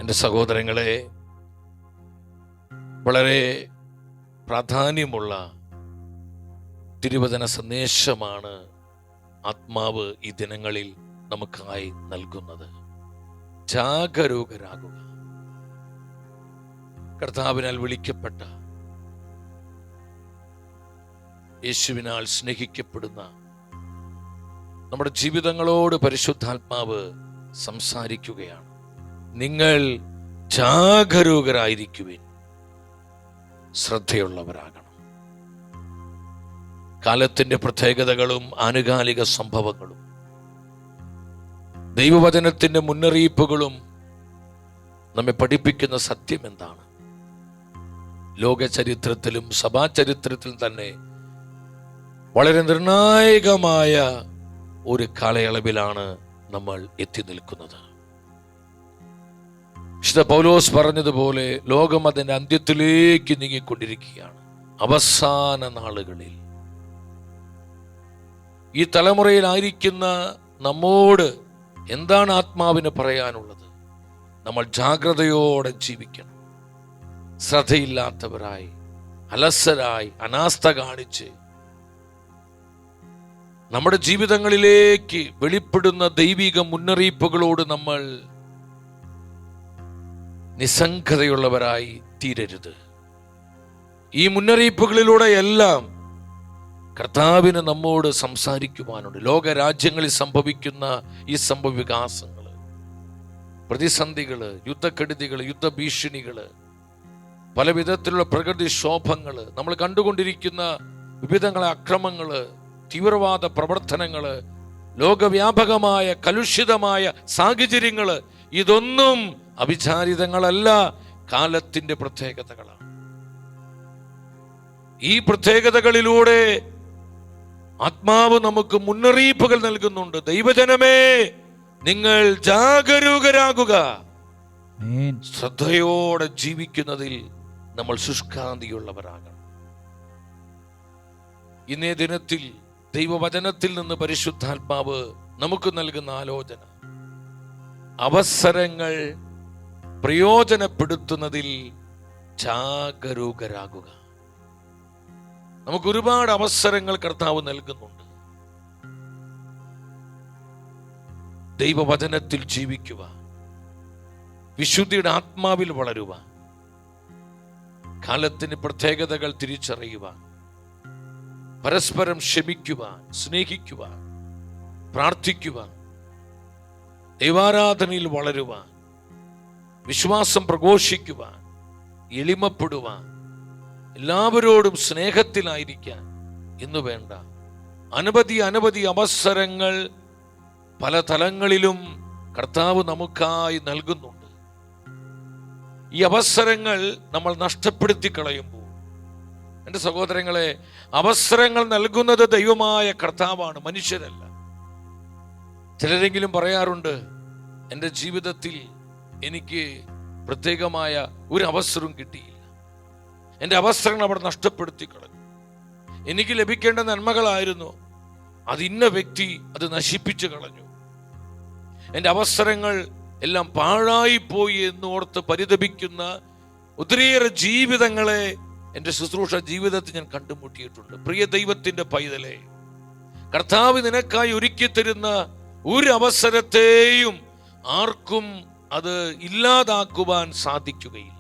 എൻ്റെ സഹോദരങ്ങളെ, വളരെ പ്രാധാന്യമുള്ള തിരുവചന സന്ദേശമാണ് ആത്മാവ് ഈ ദിനങ്ങളിൽ നമുക്കായി നൽകുന്നത്. ജാഗരൂകരാകുക. കർത്താവിനാൽ വിളിക്കപ്പെട്ട, യേശുവിനാൽ സ്നേഹിക്കപ്പെടുന്ന നമ്മുടെ ജീവിതങ്ങളോട് പരിശുദ്ധാത്മാവ് സംസാരിക്കുകയാണ്. നിങ്ങൾ ജാഗരൂകരായിരിക്കുവിൻ, ശ്രദ്ധയുള്ളവരാകണം. കാലത്തിന്റെ പ്രത്യേകതകളും ആനുകാലിക സംഭവങ്ങളും ദൈവവചനത്തിന്റെ മുന്നറിയിപ്പുകളും നമ്മെ പഠിപ്പിക്കുന്ന സത്യം എന്താണ്? ലോക ചരിത്രത്തിലും സഭാചരിത്രത്തിലും തന്നെ വളരെ നിർണായകമായ ഒരു കാലയളവിലാണ് നമ്മൾ എത്തി നിൽക്കുന്നത്. വിശുദ്ധ പൗലോസ് പറഞ്ഞതുപോലെ ലോകം അതിന്റെ അന്ത്യത്തിലേക്ക് നീങ്ങിക്കൊണ്ടിരിക്കുകയാണ്. അവസാന നാളുകളിൽ ഈ തലമുറയിലായിരിക്കുന്ന നമ്മോട് എന്താണ് ആത്മാവിന് പറയാനുള്ളത്? നമ്മൾ ജാഗ്രതയോടെ ജീവിക്കണം. ശ്രദ്ധയില്ലാത്തവരായി, അലസരായി, അനാസ്ഥ കാണിച്ച് നമ്മുടെ ജീവിതങ്ങളിലേക്ക് വെളിപ്പെടുന്ന ദൈവിക മുന്നറിയിപ്പുകളോട് നമ്മൾ നിസ്സംഗതയുള്ളവരായി തീരരുത്. ഈ മുന്നറിയിപ്പുകളിലൂടെ എല്ലാം കർത്താവിന് നമ്മോട് സംസാരിക്കുവാനുണ്ട്. ലോകരാജ്യങ്ങളിൽ സംഭവിക്കുന്ന ഈ സംഭവ വികാസങ്ങൾ, പ്രതിസന്ധികള്, യുദ്ധക്കെടുതികള്, യുദ്ധഭീഷണികള്, പല വിധത്തിലുള്ള പ്രകൃതിക്ഷോഭങ്ങള്, നമ്മൾ കണ്ടുകൊണ്ടിരിക്കുന്ന വിവിധങ്ങളെ അക്രമങ്ങള്, തീവ്രവാദ പ്രവർത്തനങ്ങള്, ലോകവ്യാപകമായ കലുഷിതമായ സാഹചര്യങ്ങള്, ഇതൊന്നും അവിചാരിതങ്ങളല്ല, കാലത്തിന്റെ പ്രത്യേകതകളാണ്. ഈ പ്രത്യേകതകളിലൂടെ ആത്മാവ് നമുക്ക് മുന്നറിയിപ്പുകൾ നൽകുന്നുണ്ട്. ദൈവജനമേ, നിങ്ങൾ ജാഗരൂകരാകുക. ശ്രദ്ധയോടെ ജീവിക്കുന്നതിൽ നമ്മൾ ശുഷ്കാന്തിയുള്ളവരാകണം. ഇന്നേ ദിനത്തിൽ ദൈവവചനത്തിൽ നിന്ന് പരിശുദ്ധാത്മാവ് നമുക്ക് നൽകുന്ന ആലോചന, അവസരങ്ങൾ പ്രയോജനപ്പെടുത്തുന്നതിൽ ജാഗരൂകരാകുക. നമുക്ക് ഒരുപാട് അവസരങ്ങൾ കർത്താവ് നൽകുന്നുണ്ട്. ദൈവവചനത്തിൽ ജീവിക്കുക, വിശുദ്ധിയുടെ ആത്മാവിൽ വളരുക, കാലത്തിന് പ്രത്യേകതകൾ തിരിച്ചറിയുക, പരസ്പരം ക്ഷമിക്കുവാൻ, സ്നേഹിക്കുവാൻ, പ്രാർത്ഥിക്കുവാൻ, ദൈവാരാധനയിൽ വളരുവാൻ, വിശ്വാസം പ്രഘോഷിക്കുവാൻ, എളിമപ്പെടുവാൻ, എല്ലാവരോടും സ്നേഹത്തിലായിരിക്കാൻ ഇന്ന് വേണ്ട അനവധി അവസരങ്ങൾ പല തലങ്ങളിലും കർത്താവ് നമുക്കായി നൽകുന്നുണ്ട്. ഈ അവസരങ്ങൾ നമ്മൾ നഷ്ടപ്പെടുത്തി കളയുമ്പോൾ, എൻ്റെ സഹോദരങ്ങളെ, അവസരങ്ങൾ നൽകുന്നത് ദൈവമായ കർത്താവാണ്, മനുഷ്യരല്ല. ചിലരെങ്കിലും പറയാറുണ്ട്, എൻ്റെ ജീവിതത്തിൽ എനിക്ക് പ്രത്യേകമായ ഒരു അവസരവും കിട്ടിയില്ല, എൻ്റെ അവസരങ്ങൾ അവർ നഷ്ടപ്പെടുത്തി കളഞ്ഞു, എനിക്ക് ലഭിക്കേണ്ട നന്മകളായിരുന്നു, അത് ഇന്ന വ്യക്തി അത് നശിപ്പിച്ചു കളഞ്ഞു, എൻ്റെ അവസരങ്ങൾ എല്ലാം പാഴായിപ്പോയി എന്നോർത്ത് പരിതപിക്കുന്ന ഒത്തിരിയേറെ ജീവിതങ്ങളെ എൻ്റെ ശുശ്രൂഷ ജീവിതത്തിൽ ഞാൻ കണ്ടുമുട്ടിയിട്ടുണ്ട്. പ്രിയ ദൈവത്തിന്റെ പൈതലേ, കർത്താവ് നിനക്കായി ഒരുക്കി തരുന്ന ഒരു അവസരത്തെയും ആർക്കും അത് ഇല്ലാതാക്കുവാൻ സാധിക്കുകയില്ല.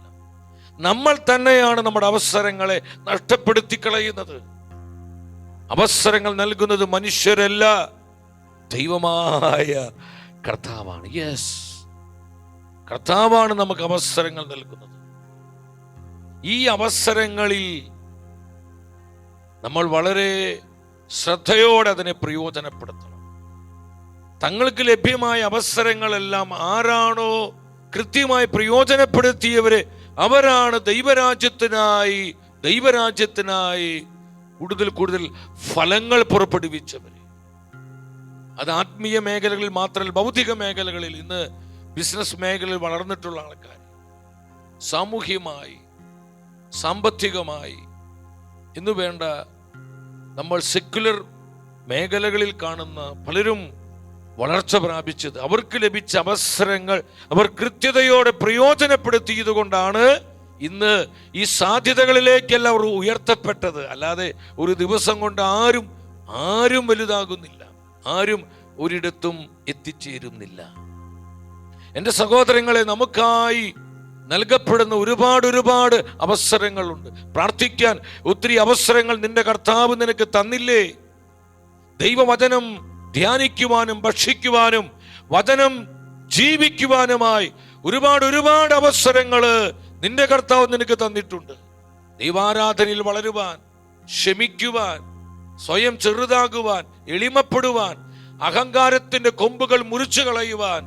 നമ്മൾ തന്നെയാണ് നമ്മുടെ അവസരങ്ങളെ നഷ്ടപ്പെടുത്തി കളയുന്നത്. അവസരങ്ങൾ നൽകുന്നത് മനുഷ്യരല്ല, ദൈവമായ കർത്താവാണ്. യെസ്, കർത്താവാണ് നമുക്ക് അവസരങ്ങൾ നൽകുന്നത്. ഈ അവസരങ്ങളിൽ നമ്മൾ വളരെ ശ്രദ്ധയോടെ അതിനെ പ്രയോജനപ്പെടുത്തണം. തങ്ങൾക്ക് ലഭ്യമായ അവസരങ്ങളെല്ലാം ആരാണോ കൃത്യമായി പ്രയോജനപ്പെടുത്തിയവരെ, അവരാണ് ദൈവരാജ്യത്തിനായി കൂടുതൽ ഫലങ്ങൾ പുറപ്പെടുവിച്ചവര്. അത് ആത്മീയ മേഖലകളിൽ മാത്രമല്ല, ഭൗതിക മേഖലകളിൽ, ഇന്ന് ബിസിനസ് മേഖലയിൽ വളർന്നിട്ടുള്ള ആൾക്കാർ, സാമൂഹ്യമായി, സാമ്പത്തികമായി, ഇന്ന് വേണ്ട നമ്മൾ സെക്യുലർ മേഖലകളിൽ കാണുന്ന പലരും വളർച്ച പ്രാപിച്ചത്. അവർക്ക് ലഭിച്ച അവസരങ്ങൾ അവർ കൃത്യതയോടെ പ്രയോജനപ്പെടുത്തിയത് കൊണ്ടാണ് ഇന്ന് ഈ സാധ്യതകളിലേക്കെല്ലാം അവർ ഉയർത്തപ്പെട്ടത്. അല്ലാതെ ഒരു ദിവസം കൊണ്ട് ആരും വലുതാകുന്നില്ല, ആരും ഒരിടത്തും എത്തിച്ചേരുന്നില്ല. എൻ്റെ സഹോദരങ്ങളെ, നമുക്കായി നൽകപ്പെടുന്ന ഒരുപാട് അവസരങ്ങളുണ്ട്. പ്രാർത്ഥിക്കാൻ ഒത്തിരി അവസരങ്ങൾ നിന്റെ കർത്താവ് നിനക്ക് തന്നില്ലേ? ദൈവവചനം ധ്യാനിക്കുവാനും ഭക്ഷിക്കുവാനും വചനം ജീവിക്കുവാനുമായി ഒരുപാട് അവസരങ്ങൾ നിന്റെ കർത്താവ് നിനക്ക് തന്നിട്ടുണ്ട്. ദൈവാരാധനയിൽ വളരുവാൻ, ക്ഷമിക്കുവാൻ, സ്വയം ചെറുതാകുവാൻ, എളിമപ്പെടുവാൻ, അഹങ്കാരത്തിന്റെ കൊമ്പുകൾ മുറിച്ചു കളയുവാൻ,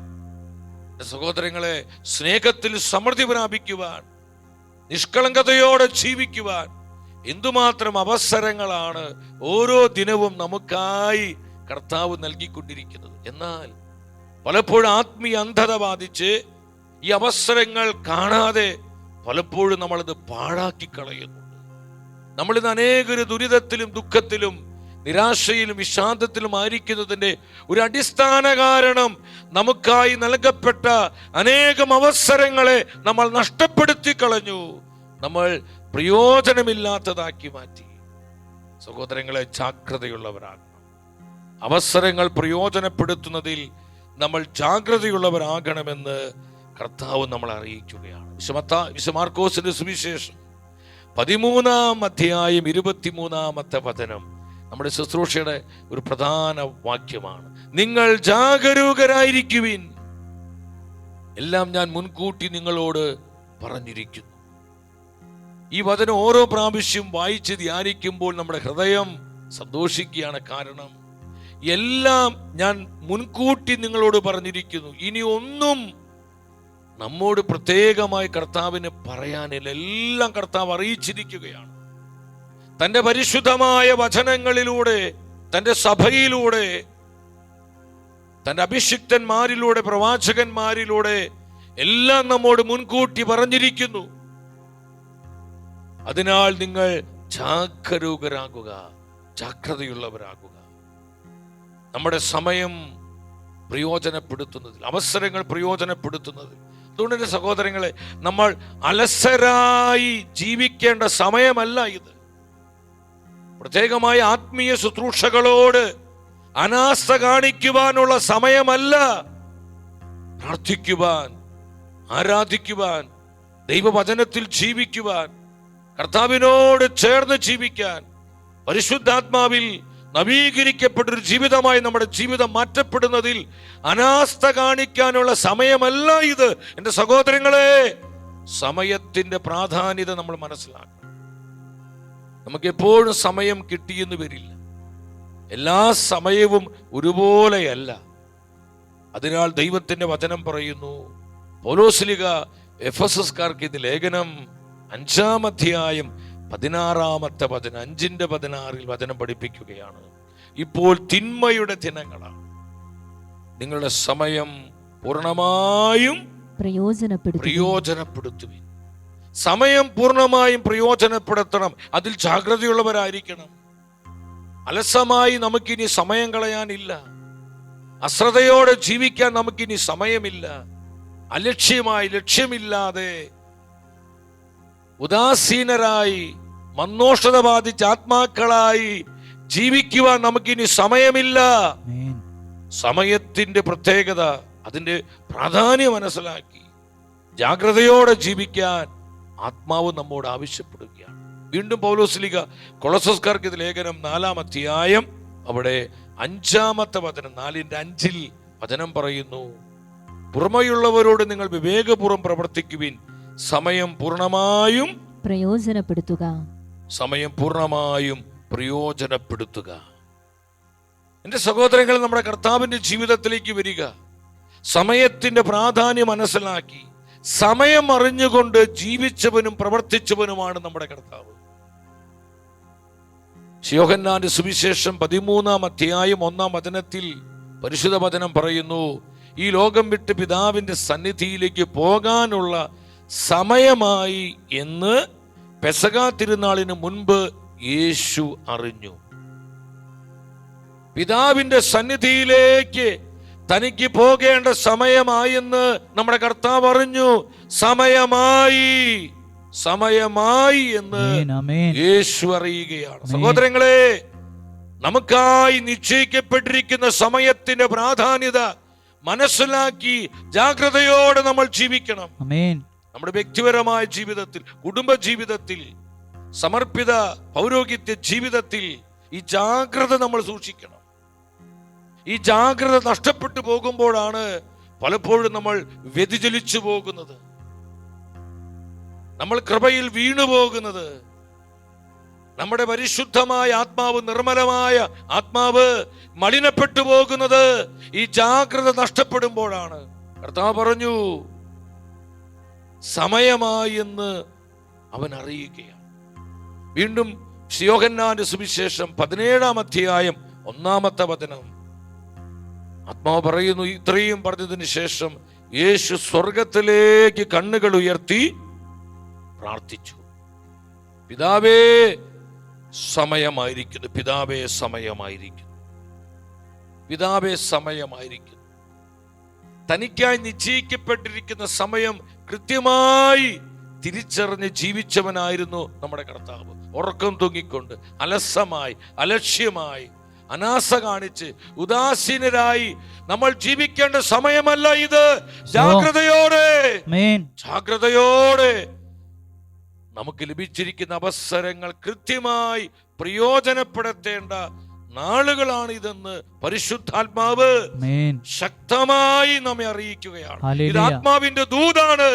സഹോദരങ്ങളെ സ്നേഹത്തിൽ സമൃദ്ധി പ്രാപിക്കുവാൻ, നിഷ്കളങ്കതയോടെ ജീവിക്കുവാൻ എന്തുമാത്രം അവസരങ്ങളാണ് ഓരോ ദിനവും നമുക്കായി കർത്താവ് നൽകിക്കൊണ്ടിരിക്കുന്നത്. എന്നാൽ പലപ്പോഴും ആത്മീയ അന്ധത ബാധിച്ച് ഈ അവസരങ്ങൾ കാണാതെ പലപ്പോഴും നമ്മളത് പാഴാക്കി കളയുന്നുണ്ട്. നമ്മളിന്ന് അനേകര് ദുരിതത്തിലും ദുഃഖത്തിലും നിരാശയിലും വിഷാദത്തിലും ആയിരിക്കുന്നതിൻ്റെ ഒരു അടിസ്ഥാന കാരണം നമുക്കായി നൽകപ്പെട്ട അനേകം അവസരങ്ങളെ നമ്മൾ നഷ്ടപ്പെടുത്തി കളഞ്ഞു, നമ്മൾ പ്രയോജനമില്ലാത്തതാക്കി മാറ്റി. സഹോദരങ്ങളെ, ജാഗ്രതയുള്ളവരാകണം. അവസരങ്ങൾ പ്രയോജനപ്പെടുത്തുന്നതിൽ നമ്മൾ ജാഗ്രതയുള്ളവരാകണമെന്ന് കർത്താവ് നമ്മളെ അറിയിക്കുകയാണ്. വിശുദ്ധ മാർക്കോസിന്റെ സുവിശേഷം 13-ാം അധ്യായം 23-ാമത്തെ വചനം നമ്മുടെ ശുശ്രൂഷയുടെ ഒരു പ്രധാന വാക്യമാണ്. നിങ്ങൾ ജാഗരൂകരായിരിക്കുവിൻ, എല്ലാം ഞാൻ മുൻകൂട്ടി നിങ്ങളോട് പറഞ്ഞിരിക്കുന്നു. ഈ വചനം ഓരോ പ്രാവശ്യം വായിച്ച് ധ്യാനിക്കുമ്പോൾ നമ്മുടെ ഹൃദയം സന്തോഷിക്കുകയാണ്. കാരണം എല്ലാം ഞാൻ മുൻകൂട്ടി നിങ്ങളോട് പറഞ്ഞിരിക്കുന്നു. ഇനി ഒന്നും നമ്മോട് പ്രത്യേകമായി കർത്താവിന് പറയാനില്ല. എല്ലാം കർത്താവ് അറിയിച്ചിരിക്കുകയാണ്. തൻ്റെ പരിശുദ്ധമായ വചനങ്ങളിലൂടെ, തൻ്റെ സഭയിലൂടെ, തൻ്റെ അഭിഷിക്തന്മാരിലൂടെ, പ്രവാചകന്മാരിലൂടെ എല്ലാം നമ്മോട് മുൻകൂട്ടി പറഞ്ഞിരിക്കുന്നു. അതിനാൽ നിങ്ങൾ ജാഗരൂകരാകുക, ജാഗ്രതയുള്ളവരാകുക. നമ്മുടെ സമയം പ്രയോജനപ്പെടുത്തുന്നതിൽ, അവസരങ്ങൾ പ്രയോജനപ്പെടുത്തുന്നതിൽ. അതുകൊണ്ട് തന്നെ സഹോദരങ്ങളെ, നമ്മൾ അലസരായി ജീവിക്കേണ്ട സമയമല്ല ഇത്. പ്രത്യേകമായ ആത്മീയ ശുശ്രൂഷകളോട് അനാസ്ഥ കാണിക്കുവാനുള്ള സമയമല്ല. പ്രാർത്ഥിക്കുവാൻ, ആരാധിക്കുവാൻ, ദൈവവചനത്തിൽ ജീവിക്കുവാൻ, കർത്താവിനോട് ചേർന്ന് ജീവിക്കാൻ, പരിശുദ്ധാത്മാവിൽ നവീകരിക്കപ്പെട്ടൊരു ജീവിതമായി നമ്മുടെ ജീവിതം മാറ്റപ്പെടുന്നതിൽ അനാസ്ഥ കാണിക്കാനുള്ള സമയമല്ല ഇത്. എൻ്റെ സഹോദരങ്ങളെ, സമയത്തിന്റെ പ്രാധാന്യത നമ്മൾ മനസ്സിലാക്കണം. നമുക്ക് എപ്പോഴും സമയം കിട്ടിയെന്ന് വരില്ല. എല്ലാ സമയവും ഒരുപോലെയല്ല. അതിനാൽ ദൈവത്തിന്റെ വചനം പറയുന്നു, പൗലോസ്ലീഹ എഫെസസ്കാർക്ക് ഇത് ലേഖനം 5-ാം അധ്യായം 16-ാമത്തെ വചനം 5:16 വചനം പഠിപ്പിക്കുകയാണ്. ഇപ്പോൾ തിന്മയുടെ ദിനങ്ങളാണ്, നിങ്ങളുടെ സമയം പൂർണ്ണമായും പ്രയോജനപ്പെടുത്തുവിൻ. സമയം പൂർണ്ണമായും പ്രയോജനപ്പെടുത്തണം. അതിൽ ജാഗ്രതയുള്ളവരായിരിക്കണം. അലസമായി നമുക്കിനി സമയം കളയാനില്ല. അശ്രദ്ധയോടെ ജീവിക്കാൻ നമുക്കിനി സമയമില്ല. അലക്ഷ്യമായി, ലക്ഷ്യമില്ലാതെ, ഉദാസീനരായി, മന്ദോഷത ബാധിച്ച ആത്മാക്കളായി ജീവിക്കുവാൻ നമുക്കിനി സമയമില്ല. സമയത്തിന്റെ പ്രത്യേകത, അതിന്റെ പ്രാധാന്യം മനസ്സിലാക്കി ജാഗ്രതയോടെ ജീവിക്കാൻ ആത്മാവ് നമ്മോട് ആവശ്യപ്പെടുകയാണ്. വീണ്ടും പൗലോസ്ലീഹ കൊളോസ്യർക്കാർക്ക് ഇത് ലേഖനം 4-ാം അധ്യായം അവിടെ 5-ാമത്തെ വചനം 4:5 വചനം പറയുന്നു, പുറമെയുള്ളവരോട് നിങ്ങൾ വിവേകപൂർവ്വം പ്രവർത്തിക്കുവിൻ, സമയം പൂർണ്ണമായും പ്രയോജനപ്പെടുത്തുക. സമയം പൂർണ്ണമായും പ്രയോജനപ്പെടുത്തുക. എൻ്റെ സഹോദരങ്ങൾ, നമ്മുടെ കർത്താവിന്റെ ജീവിതത്തിലേക്ക് വരിക. സമയത്തിന്റെ പ്രാധാന്യം മനസ്സിലാക്കി സമയം അറിഞ്ഞുകൊണ്ട് ജീവിച്ചവനും പ്രവർത്തിച്ചവനുമാണ് നമ്മുടെ കർത്താവ്. യോഹന്നാന്റെ സുവിശേഷം 13-ാം അധ്യായം 1-ാം വചനത്തിൽ പരിശുദ്ധ വചനം പറയുന്നു, ഈ ലോകം വിട്ട് പിതാവിന്റെ സന്നിധിയിലേക്ക് പോകാനുള്ള സമയമായി എന്ന് പെസഹ തിരുനാളിന് മുൻപ് യേശു അറിഞ്ഞു. പിതാവിന്റെ സന്നിധിയിലേക്ക് തനിക്ക് പോകേണ്ട സമയമായെന്ന് നമ്മുടെ കർത്താവ് പറഞ്ഞു. സമയമായി എന്ന് യേശു അറിയുകയാണ്. സഹോദരങ്ങളെ, നമുക്കായി നിശ്ചയിക്കപ്പെട്ടിരിക്കുന്ന സമയത്തിന്റെ പ്രാധാന്യത മനസ്സിലാക്കി ജാഗ്രതയോടെ നമ്മൾ ജീവിക്കണം. നമ്മുടെ വ്യക്തിപരമായ ജീവിതത്തിൽ, കുടുംബ ജീവിതത്തിൽ, സമർപ്പിത പൗരോഹിത്യ ജീവിതത്തിൽ ഈ ജാഗ്രത നമ്മൾ സൂക്ഷിക്കണം. ഈ ജാഗ്രത നഷ്ടപ്പെട്ടു പോകുമ്പോഴാണ് പലപ്പോഴും നമ്മൾ വ്യതിചലിച്ചു പോകുന്നത്, നമ്മൾ കൃപയിൽ വീണു പോകുന്നത്. നമ്മുടെ പരിശുദ്ധമായ ആത്മാവ്, നിർമ്മലമായ ആത്മാവ് മലിനപ്പെട്ടു പോകുന്നത് ഈ ജാഗ്രത നഷ്ടപ്പെടുമ്പോഴാണ്. കർത്താവ് പറഞ്ഞു, സമയമായി എന്ന് അവൻ അറിയുകയാണ്. വീണ്ടും യോഹന്നാന്റെ സുവിശേഷം 17-ാം അധ്യായം 1-ാമത്തെ വചനം ആത്മാവ് പറയുന്നു, ഇത്രയും പറഞ്ഞതിന് ശേഷം യേശു സ്വർഗത്തിലേക്ക് കണ്ണുകൾ ഉയർത്തി പ്രാർത്ഥിച്ചു. പിതാവേ, സമയമായിരിക്കുന്നു. പിതാവേ, സമയമായിരിക്കുന്നു. പിതാവേ, സമയമായിരിക്കുന്നു. തനിക്കായി നിശ്ചയിക്കപ്പെട്ടിരിക്കുന്ന സമയം കൃത്യമായി തിരിച്ചറിഞ്ഞ് ജീവിച്ചവനായിരുന്നു നമ്മുടെ കർത്താവ്. ഉറക്കം തൂങ്ങിക്കൊണ്ട്, അലസമായി, അലക്ഷ്യമായി, അനാസ കാണിച്ച്, ഉദാസീനരായി നമ്മൾ ജീവിക്കേണ്ട സമയമല്ല ഇത്. ജാഗ്രതയോടെ നമുക്ക് ലഭിച്ചിരിക്കുന്ന അവസരങ്ങൾ കൃത്യമായി പ്രയോജനപ്പെടുത്തേണ്ട നാളുകളാണ് ഇതെന്ന് പരിശുദ്ധാത്മാവ് ശക്തമായി നമ്മെ അറിയിക്കുകയാണ്. ഇത് ആത്മാവിന്റെ ദൂതാണ്.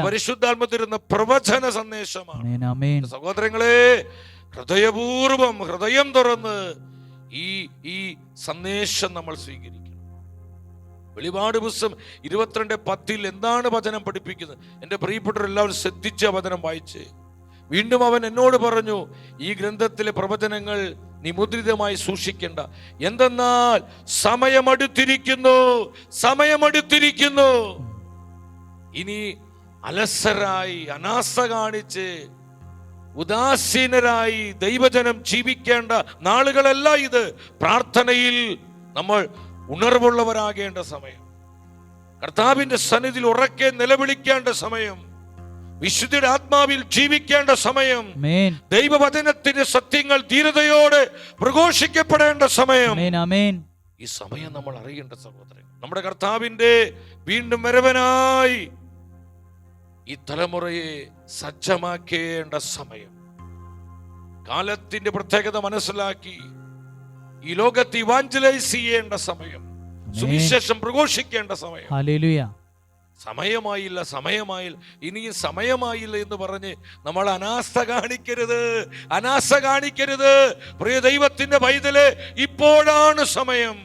പരിശുദ്ധാത്മ തരുന്ന പ്രവചന സന്ദേശമാണ്. സഹോദരങ്ങളെ, ഹൃദയപൂർവം, ഹൃദയം തുറന്ന് ഈ സന്ദേശം നമ്മൾ സ്വീകരിക്കണം. വെളിപാട് പുസ്തകം 22:10 എന്താണ് വചനം പഠിപ്പിക്കുന്നത്? എൻ്റെ പ്രിയപ്പെട്ടവരെല്ലാവരും ശ്രദ്ധിച്ച വചനം വായിച്ച്. വീണ്ടും അവൻ എന്നോട് പറഞ്ഞു, ഈ ഗ്രന്ഥത്തിലെ പ്രവചനങ്ങൾ നീ മുദ്രിതമായി സൂക്ഷിക്കേണ്ട. എന്തെന്നാൽ സമയമടുത്തിരിക്കുന്നു. ഇനി അലസരായി, അനാസ കാണിച്ച്, ഉദാസീനരായി ദൈവജനം ജീവിക്കേണ്ട നാളുകളല്ല ഇത്. പ്രാർത്ഥനയിൽ നമ്മൾ ഉണർവുള്ളവരാകേണ്ട സമയം, കർത്താവിന്റെ സന്നിധിയിൽ ഉറക്കെ നിലവിളിക്കേണ്ട സമയം, വിശുദ്ധിയുടെ ആത്മാവിൽ ജീവിക്കേണ്ട സമയം, ദൈവവചനത്തിന്റെ സത്യങ്ങൾ ധീരതയോടെ പ്രഘോഷിക്കപ്പെടേണ്ട സമയം. ഈ സമയം നമ്മൾ അറിയേണ്ട സഹോദരൻ. നമ്മുടെ കർത്താവിന്റെ വീണ്ടും വരവനായി ഈ തലമുറയെ സജ്ജമാക്കേണ്ട സമയം, കാലത്തിന്റെ പ്രത്യേകത മനസ്സിലാക്കി ഈ ലോകത്തെ ഇവാഞ്ചലൈസ് ചെയ്യേണ്ട സമയം, സുവിശേഷം പ്രഘോഷിക്കേണ്ട സമയം. സമയമായില്ല, ഇനിയും സമയമായില്ല എന്ന് പറഞ്ഞ് നമ്മൾ അനാസ്ഥ കാണിക്കരുത്. പ്രിയ ദൈവത്തിന്റെ പൈതലേ, ഇപ്പോഴാണ് സമയം.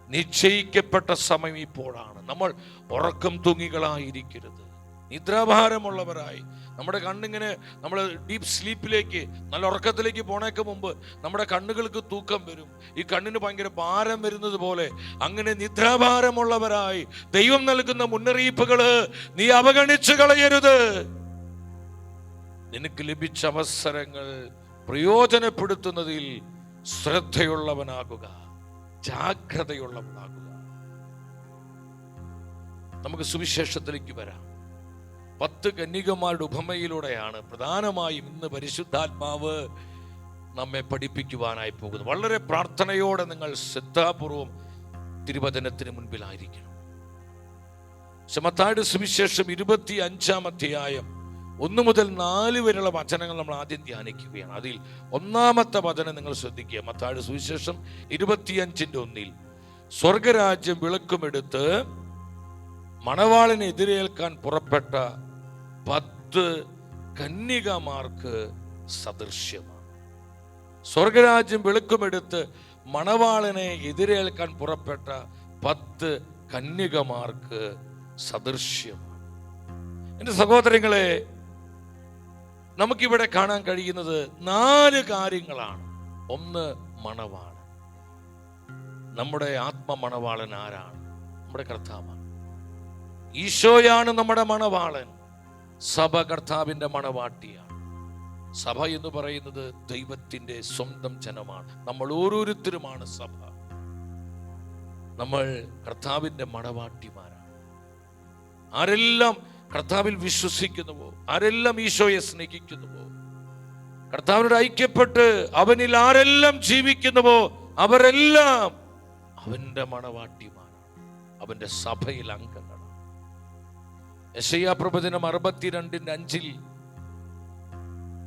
നിശ്ചയിക്കപ്പെട്ട സമയം ഇപ്പോഴാണ്. നമ്മൾ ഉറക്കം തൂങ്ങികളായിരിക്കരുത്, നിദ്രാഭാരമുള്ളവരായി. നമ്മുടെ കണ്ണിങ്ങനെ, നമ്മൾ ഡീപ്പ് സ്ലീപ്പിലേക്ക്, നല്ല ഉറക്കത്തിലേക്ക് പോണേക്ക് മുമ്പ് നമ്മുടെ കണ്ണുകൾക്ക് തൂക്കം വരും. ഈ കണ്ണിന് ഭയങ്കര ഭാരം വരുന്നത് പോലെ അങ്ങനെ നിദ്രാഭാരമുള്ളവരായി ദൈവം നൽകുന്ന മുന്നറിയിപ്പുകള് നീ അവഗണിച്ചു കളയരുത്. നിനക്ക് ലഭിച്ച അവസരങ്ങൾ പ്രയോജനപ്പെടുത്തുന്നതിൽ ശ്രദ്ധയുള്ളവനാകുക, ജാഗ്രതയുള്ളവനാകുക. നമുക്ക് സുവിശേഷത്തിലേക്ക് വരാം. 10 കന്യകമാരുടെ ഉപമയിലൂടെയാണ് പ്രധാനമായും ഇന്ന് പരിശുദ്ധാത്മാവ് നമ്മെ പഠിപ്പിക്കുവാനായി പോകുന്നത്. വളരെ പ്രാർത്ഥനയോടെ നിങ്ങൾ ശ്രദ്ധാപൂർവം തിരുവചനത്തിന് മുൻപിലായിരിക്കണം. മത്തായിയുടെ സുവിശേഷം 25-ാം അധ്യായം 1 മുതൽ 4 വരെയുള്ള വചനങ്ങൾ നമ്മൾ ആദ്യം ധ്യാനിക്കുകയാണ്. അതിൽ 1-ാമത്തെ വചനം നിങ്ങൾ ശ്രദ്ധിക്കുക. മത്തായിയുടെ സുവിശേഷം 25:1 സ്വർഗരാജ്യം വിളക്കുമെടുത്ത് മണവാളിനെ എതിരേൽക്കാൻ പുറപ്പെട്ട 10 കന്യകമാർക്ക് സദൃശ്യമാണ്. സ്വർഗരാജ്യം വെളുക്കുമെടുത്ത് മണവാളനെ എതിരേൽക്കാൻ പുറപ്പെട്ട 10 കന്യകമാർക്ക് സദൃശ്യമാണ്. എൻ്റെ സഹോദരങ്ങളെ, നമുക്കിവിടെ കാണാൻ കഴിയുന്നത് 4 കാര്യങ്ങളാണ്. ഒന്ന്, മണവാളൻ. നമ്മുടെ ആത്മമണവാളൻ ആരാണ്? നമ്മുടെ കർത്താവാണ്. ഈശോയാണ് നമ്മുടെ മണവാളൻ. സഭ കർത്താവിന്റെ മണവാട്ടിയാണ്. സഭ എന്ന് പറയുന്നത് ദൈവത്തിന്റെ സ്വന്തം ജനമാണ്. നമ്മൾ ഓരോരുത്തരുമാണ് സഭ. നമ്മൾ കർത്താവിൻ്റെ മണവാട്ടിമാരാണ്. ആരെല്ലാം കർത്താവിൽ വിശ്വസിക്കുന്നുവോ, ആരെല്ലാം ഈശോയെ സ്നേഹിക്കുന്നുവോ, കർത്താവിനോട് ഐക്യപ്പെട്ട് അവനിൽ ആരെല്ലാം ജീവിക്കുന്നുവോ, അവരെല്ലാം അവന്റെ മണവാട്ടിമാരാണ്, അവന്റെ സഭയിൽ അംഗങ്ങളാണ്. യെശയ്യാ പ്രവചനം 62:5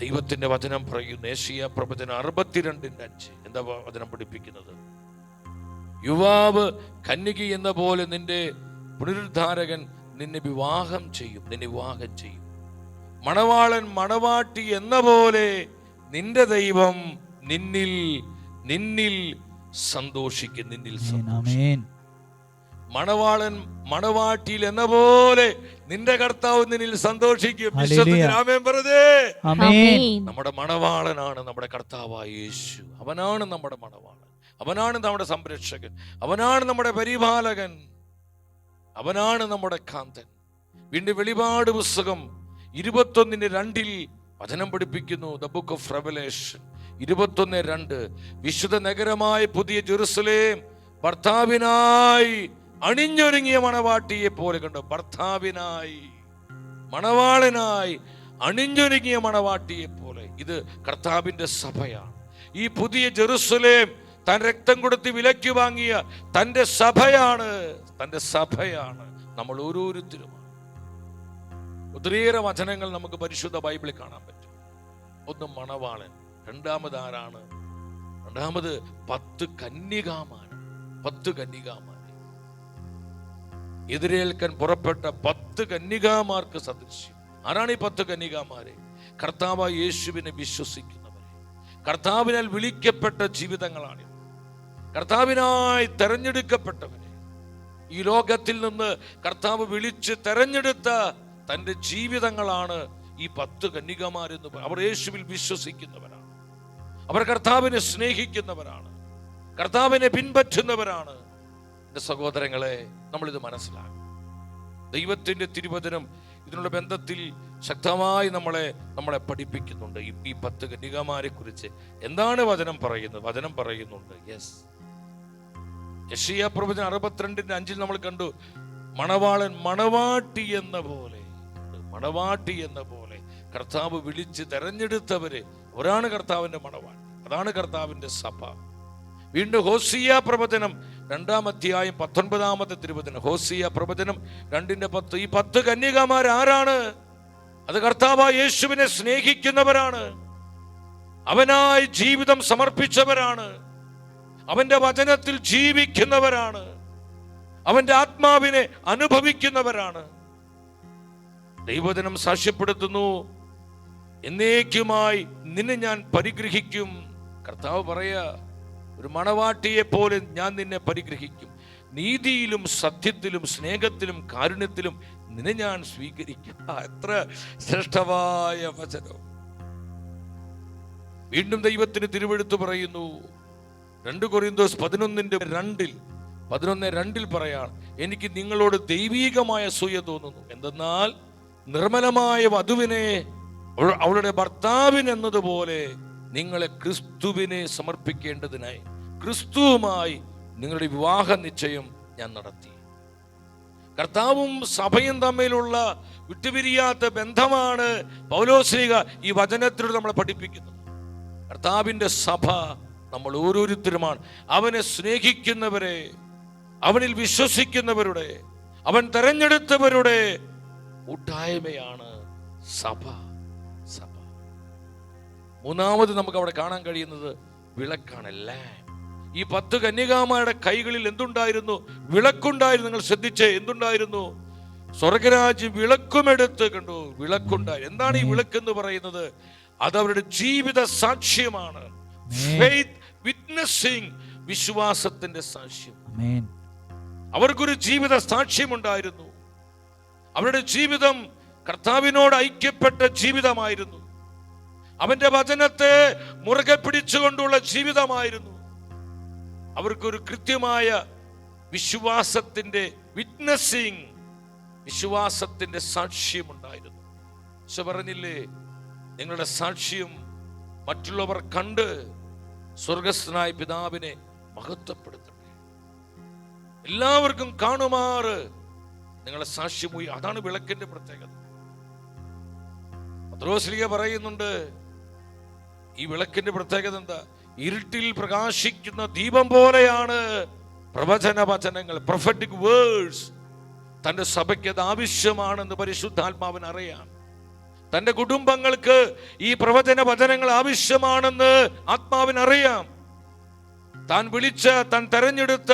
ദൈവത്തിന്റെ വചനം പറയുന്നു. യെശയ്യാ പ്രവചനം 62:5 എന്താ വചനം പഠിപ്പിക്കുന്നത്? യുവാവ് കന്യക എന്ന പോലെ നിന്റെ പുനരുദ്ധാരകൻ നിന്നെ വിവാഹം ചെയ്യും, നിന്നെ വിവാഹം ചെയ്യും. മണവാളൻ മണവാട്ടി എന്ന പോലെ നിന്റെ ദൈവം നിന്നിൽ സന്തോഷിക്കും, നിന്നിൽ സന്തോഷിക്കും. മണവാളൻ മണവാട്ടിയിൽ എന്ന പോലെ നിന്റെ കർത്താവ് നിന്നിൽ സന്തോഷിക്കും. നമ്മുടെ മണവാളനാണ് നമ്മുടെ കർത്താവായ യേശു. അവനാണ് നമ്മുടെ മണവാളൻ, അവനാണ് നമ്മുടെ സംരക്ഷകൻ, അവനാണ് നമ്മുടെ പരിപാലകൻ, അവനാണ് നമ്മുടെ കാന്തൻ. വീണ്ടും വെളിപാട് പുസ്തകം 21:2 വചനം പഠിപ്പിക്കുന്നു. ദ ബുക്ക് ഓഫ് റെവലേഷൻ 21:2 വിശുദ്ധ നഗരമായ പുതിയ ജെറുസലേം ഭർത്താവിനായി അണിഞ്ഞൊരുങ്ങിയ മണവാട്ടിയെ പോലെ കണ്ടു. ഭർത്താവിനായി, മണവാളനായി അണിഞ്ഞൊരുങ്ങിയ മണവാട്ടിയെ പോലെ. ഇത് കർത്താവിന്റെ സഭയാണ്. ഈ പുതിയ ജെറുസലേം താൻ രക്തം കൊടുത്ത് വിലയ്ക്ക് വാങ്ങിയ തന്റെ സഭയാണ്, തന്റെ സഭയാണ് നമ്മൾ ഓരോരുത്തരുമാണ്. ഒത്തിരിയേറെ വചനങ്ങൾ നമുക്ക് പരിശുദ്ധ ബൈബിളിൽ കാണാൻ പറ്റും. ഒന്ന് മണവാളൻ, രണ്ടാമത് ആരാണ്? രണ്ടാമത് 10 കന്യകാമാര്. 10 കന്യകാമാര് എതിരേൽക്കാൻ പുറപ്പെട്ട 10 കന്യകാമാർക്ക് സദൃശ്യം. ആരാണ് ഈ 10 കന്യകാമാരെ? കർത്താവായ യേശുവിനെ വിശ്വസിക്കുന്നവരെ, കർത്താവിനാൽ വിളിക്കപ്പെട്ട ജീവിതങ്ങളാണ്, കർത്താവിനായി തെരഞ്ഞെടുക്കപ്പെട്ടവരെ. ഈ ലോകത്തിൽ നിന്ന് കർത്താവ് വിളിച്ച് തെരഞ്ഞെടുത്ത തന്റെ ജീവിതങ്ങളാണ് ഈ 10 കന്യകമാരെന്ന്. അവർ യേശുവിൽ വിശ്വസിക്കുന്നവരാണ്, അവർ കർത്താവിനെ സ്നേഹിക്കുന്നവരാണ്, കർത്താവിനെ പിൻപറ്റുന്നവരാണ്. എൻ്റെ സഹോദരങ്ങളെ, നമ്മളിത് മനസ്സിലാക്കും. ദൈവത്തിൻ്റെ തിരുവചനം ഇതിനുള്ള ബന്ധത്തിൽ ശക്തമായി നമ്മളെ പഠിപ്പിക്കുന്നുണ്ട്. ഈ 10 കന്യകമാരെ കുറിച്ച് എന്താണ് വചനം പറയുന്നത്? വചനം പറയുന്നുണ്ട്, യെശയ്യാ പ്രവചനം 62:5 നമ്മൾ കണ്ടു. മണവാളൻ മണവാട്ടി എന്ന പോലെ, മണവാട്ടി എന്ന പോലെ കർത്താവ് വിളിച്ച് തെരഞ്ഞെടുത്തവര്, അവരാണ് കർത്താവിന്റെ മണവാട്ടി, അതാണ് കർത്താവിന്റെ സഭ. വീണ്ടും ഹോസിയ പ്രവചനം 2-ാം അധ്യായം 19-ാമത്തെ തിരുവചനം. ഹോസിയ പ്രവചനം 2:10 ഈ 10 കന്യകമാർ ആരാണ്? അത് കർത്താവായ യേശുവിനെ സ്നേഹിക്കുന്നവരാണ്, അവനായി ജീവിതം സമർപ്പിച്ചവരാണ്, അവന്റെ വചനത്തിൽ ജീവിക്കുന്നവരാണ്, അവന്റെ ആത്മാവിനെ അനുഭവിക്കുന്നവരാണ്. ദൈവവചനം സാക്ഷ്യപ്പെടുത്തുന്നു, എന്നേക്കുമായി നിന്നെ ഞാൻ പരിഗ്രഹിക്കും. കർത്താവ് പറയാ, ഒരു മണവാട്ടിയെ പോലെ ഞാൻ നിന്നെ പരിഗ്രഹിക്കും, നീതിയിലും സത്യത്തിലും സ്നേഹത്തിലും കാരുണ്യത്തിലും നിന്നെ ഞാൻ സ്വീകരിക്കും. എത്ര ശ്രേഷ്ഠമായ വചനം! വീണ്ടും ദൈവത്തിന് തിരുവെഴുത്ത് പറയുന്നു, 2 കൊരിന്തോസ് 11:2 പറയാണ്, എനിക്ക് നിങ്ങളോട് ദൈവീകമായ അസൂയ തോന്നുന്നു. എന്തെന്നാൽ നിർമ്മലമായ വധുവിനെ അവളുടെ ഭർത്താവിനെന്നതുപോലെ നിങ്ങളെ ക്രിസ്തുവിനെ സമർപ്പിക്കേണ്ടതിനായി ക്രിസ്തുവുമായി നിങ്ങളുടെ വിവാഹ നിശ്ചയം ഞാൻ നടത്തി. കർത്താവും സഭയും തമ്മിലുള്ള വിട്ടുപിരിയാത്ത ബന്ധമാണ് പൗലോസ്ലീഹ ഈ വചനത്തിലൂടെ നമ്മളെ പഠിപ്പിക്കുന്നത്. കർത്താവിന്റെ സഭ നമ്മൾ ഓരോരുത്തരുമാണ്. അവനെ സ്നേഹിക്കുന്നവരെ, അവനിൽ വിശ്വസിക്കുന്നവരുടെ, അവൻ തെരഞ്ഞെടുത്തവരുടെ കൂട്ടായ്മയാണ് സഭ. മൂന്നാമത് നമുക്ക് അവിടെ കാണാൻ കഴിയുന്നത് വിളക്കാണ്, ലാമ്പ്. ഈ 10 കന്യകാമാരുടെ കൈകളിൽ എന്തുണ്ടായിരുന്നു? വിളക്കുണ്ടായിരുന്നു. നിങ്ങൾ ശ്രദ്ധിച്ചേ, എന്തുണ്ടായിരുന്നു? സ്വർഗരാജ്യം വിളക്കുമെടുത്ത് കണ്ടു, വിളക്കുണ്ടായി. എന്താണ് ഈ വിളക്കെന്ന് പറയുന്നത്? അത് അവരുടെ ജീവിത സാക്ഷ്യമാണ്. ഫെയ്ത്ത് വിറ്റ്നസിംഗ്, വിശ്വാസത്തിന്റെ സാക്ഷ്യം. അവർക്കൊരു ജീവിത സാക്ഷ്യമുണ്ടായിരുന്നു. അവരുടെ ജീവിതം കർത്താവിനോട് ഐക്യപ്പെട്ട ജീവിതമായിരുന്നു. അവന്റെ വചനത്തെ മുറുകെ പിടിച്ചുകൊണ്ടുള്ള ജീവിതമായിരുന്നു. അവർക്കൊരു കൃത്യമായ വിശ്വാസത്തിന്റെ വിറ്റ്നസിംഗ്, വിശ്വാസത്തിന്റെ സാക്ഷ്യമുണ്ടായിരുന്നു. ഈശോ പറഞ്ഞില്ലേ, നിങ്ങളുടെ സാക്ഷ്യം മറ്റുള്ളവർ കണ്ട് സ്വർഗസ്ഥനായ പിതാവിനെ മഹത്വപ്പെടുത്തട്ടെ. എല്ലാവർക്കും കാണുമാറ് നിങ്ങളെ സാക്ഷ്യം. അതാണ് വിളക്കിന്റെ പ്രത്യേകത. പത്രോസ്ലീഹ പറയുന്നുണ്ട്, ഈ വിളക്കിന്റെ പ്രത്യേകത എന്താ? ഇരുട്ടിൽ പ്രകാശിക്കുന്ന ദീപം പോലെയാണ് പ്രവചന വചനങ്ങൾ, പ്രൊഫറ്റിക് വേർഡ്സ്. തന്റെ സഭയ്ക്ക് അത് ആവശ്യമാണെന്ന് പരിശുദ്ധാത്മാവിന് അറിയാം. തന്റെ കുടുംബങ്ങൾക്ക് ഈ പ്രവചന വചനങ്ങൾ ആവശ്യമാണെന്ന് ആത്മാവിനറിയാം. താൻ വിളിച്ച, താൻ തെരഞ്ഞെടുത്ത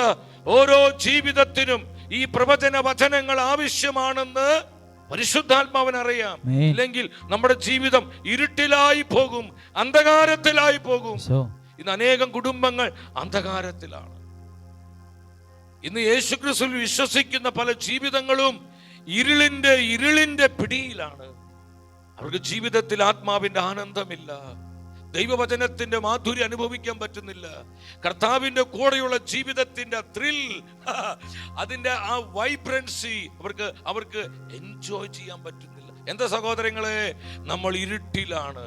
ഓരോ ജീവിതത്തിനും ഈ പ്രവചന വചനങ്ങൾ ആവശ്യമാണെന്ന് പരിശുദ്ധാത്മാവിനറിയാം. ഇല്ലെങ്കിൽ നമ്മുടെ ജീവിതം ഇരുട്ടിലായി പോകും, അന്ധകാരത്തിലായി പോകും. ഇന്ന് അനേകം കുടുംബങ്ങൾ അന്ധകാരത്തിലാണ്. ഇന്ന് യേശുക്രിസ്തുവിൽ വിശ്വസിക്കുന്ന പല ജീവിതങ്ങളും ഇരുളിന്റെ പിടിയിലാണ്. അവർക്ക് ജീവിതത്തിൽ ആത്മാവിന്റെ ആനന്ദമില്ല, ദൈവവചനത്തിന്റെ മാധുര്യം അനുഭവിക്കാൻ പറ്റുന്നില്ല, കർത്താവിന്റെ കൂടെയുള്ള ജീവിതത്തിന്റെ ത്രിൽ, അതിന്റെ ആ വൈബ്രൻസി അവർക്ക് എൻജോയ് ചെയ്യാൻ പറ്റുന്നില്ല. എന്താ സഹോദരങ്ങളെ, നമ്മൾ ഇരുട്ടിലാണ്.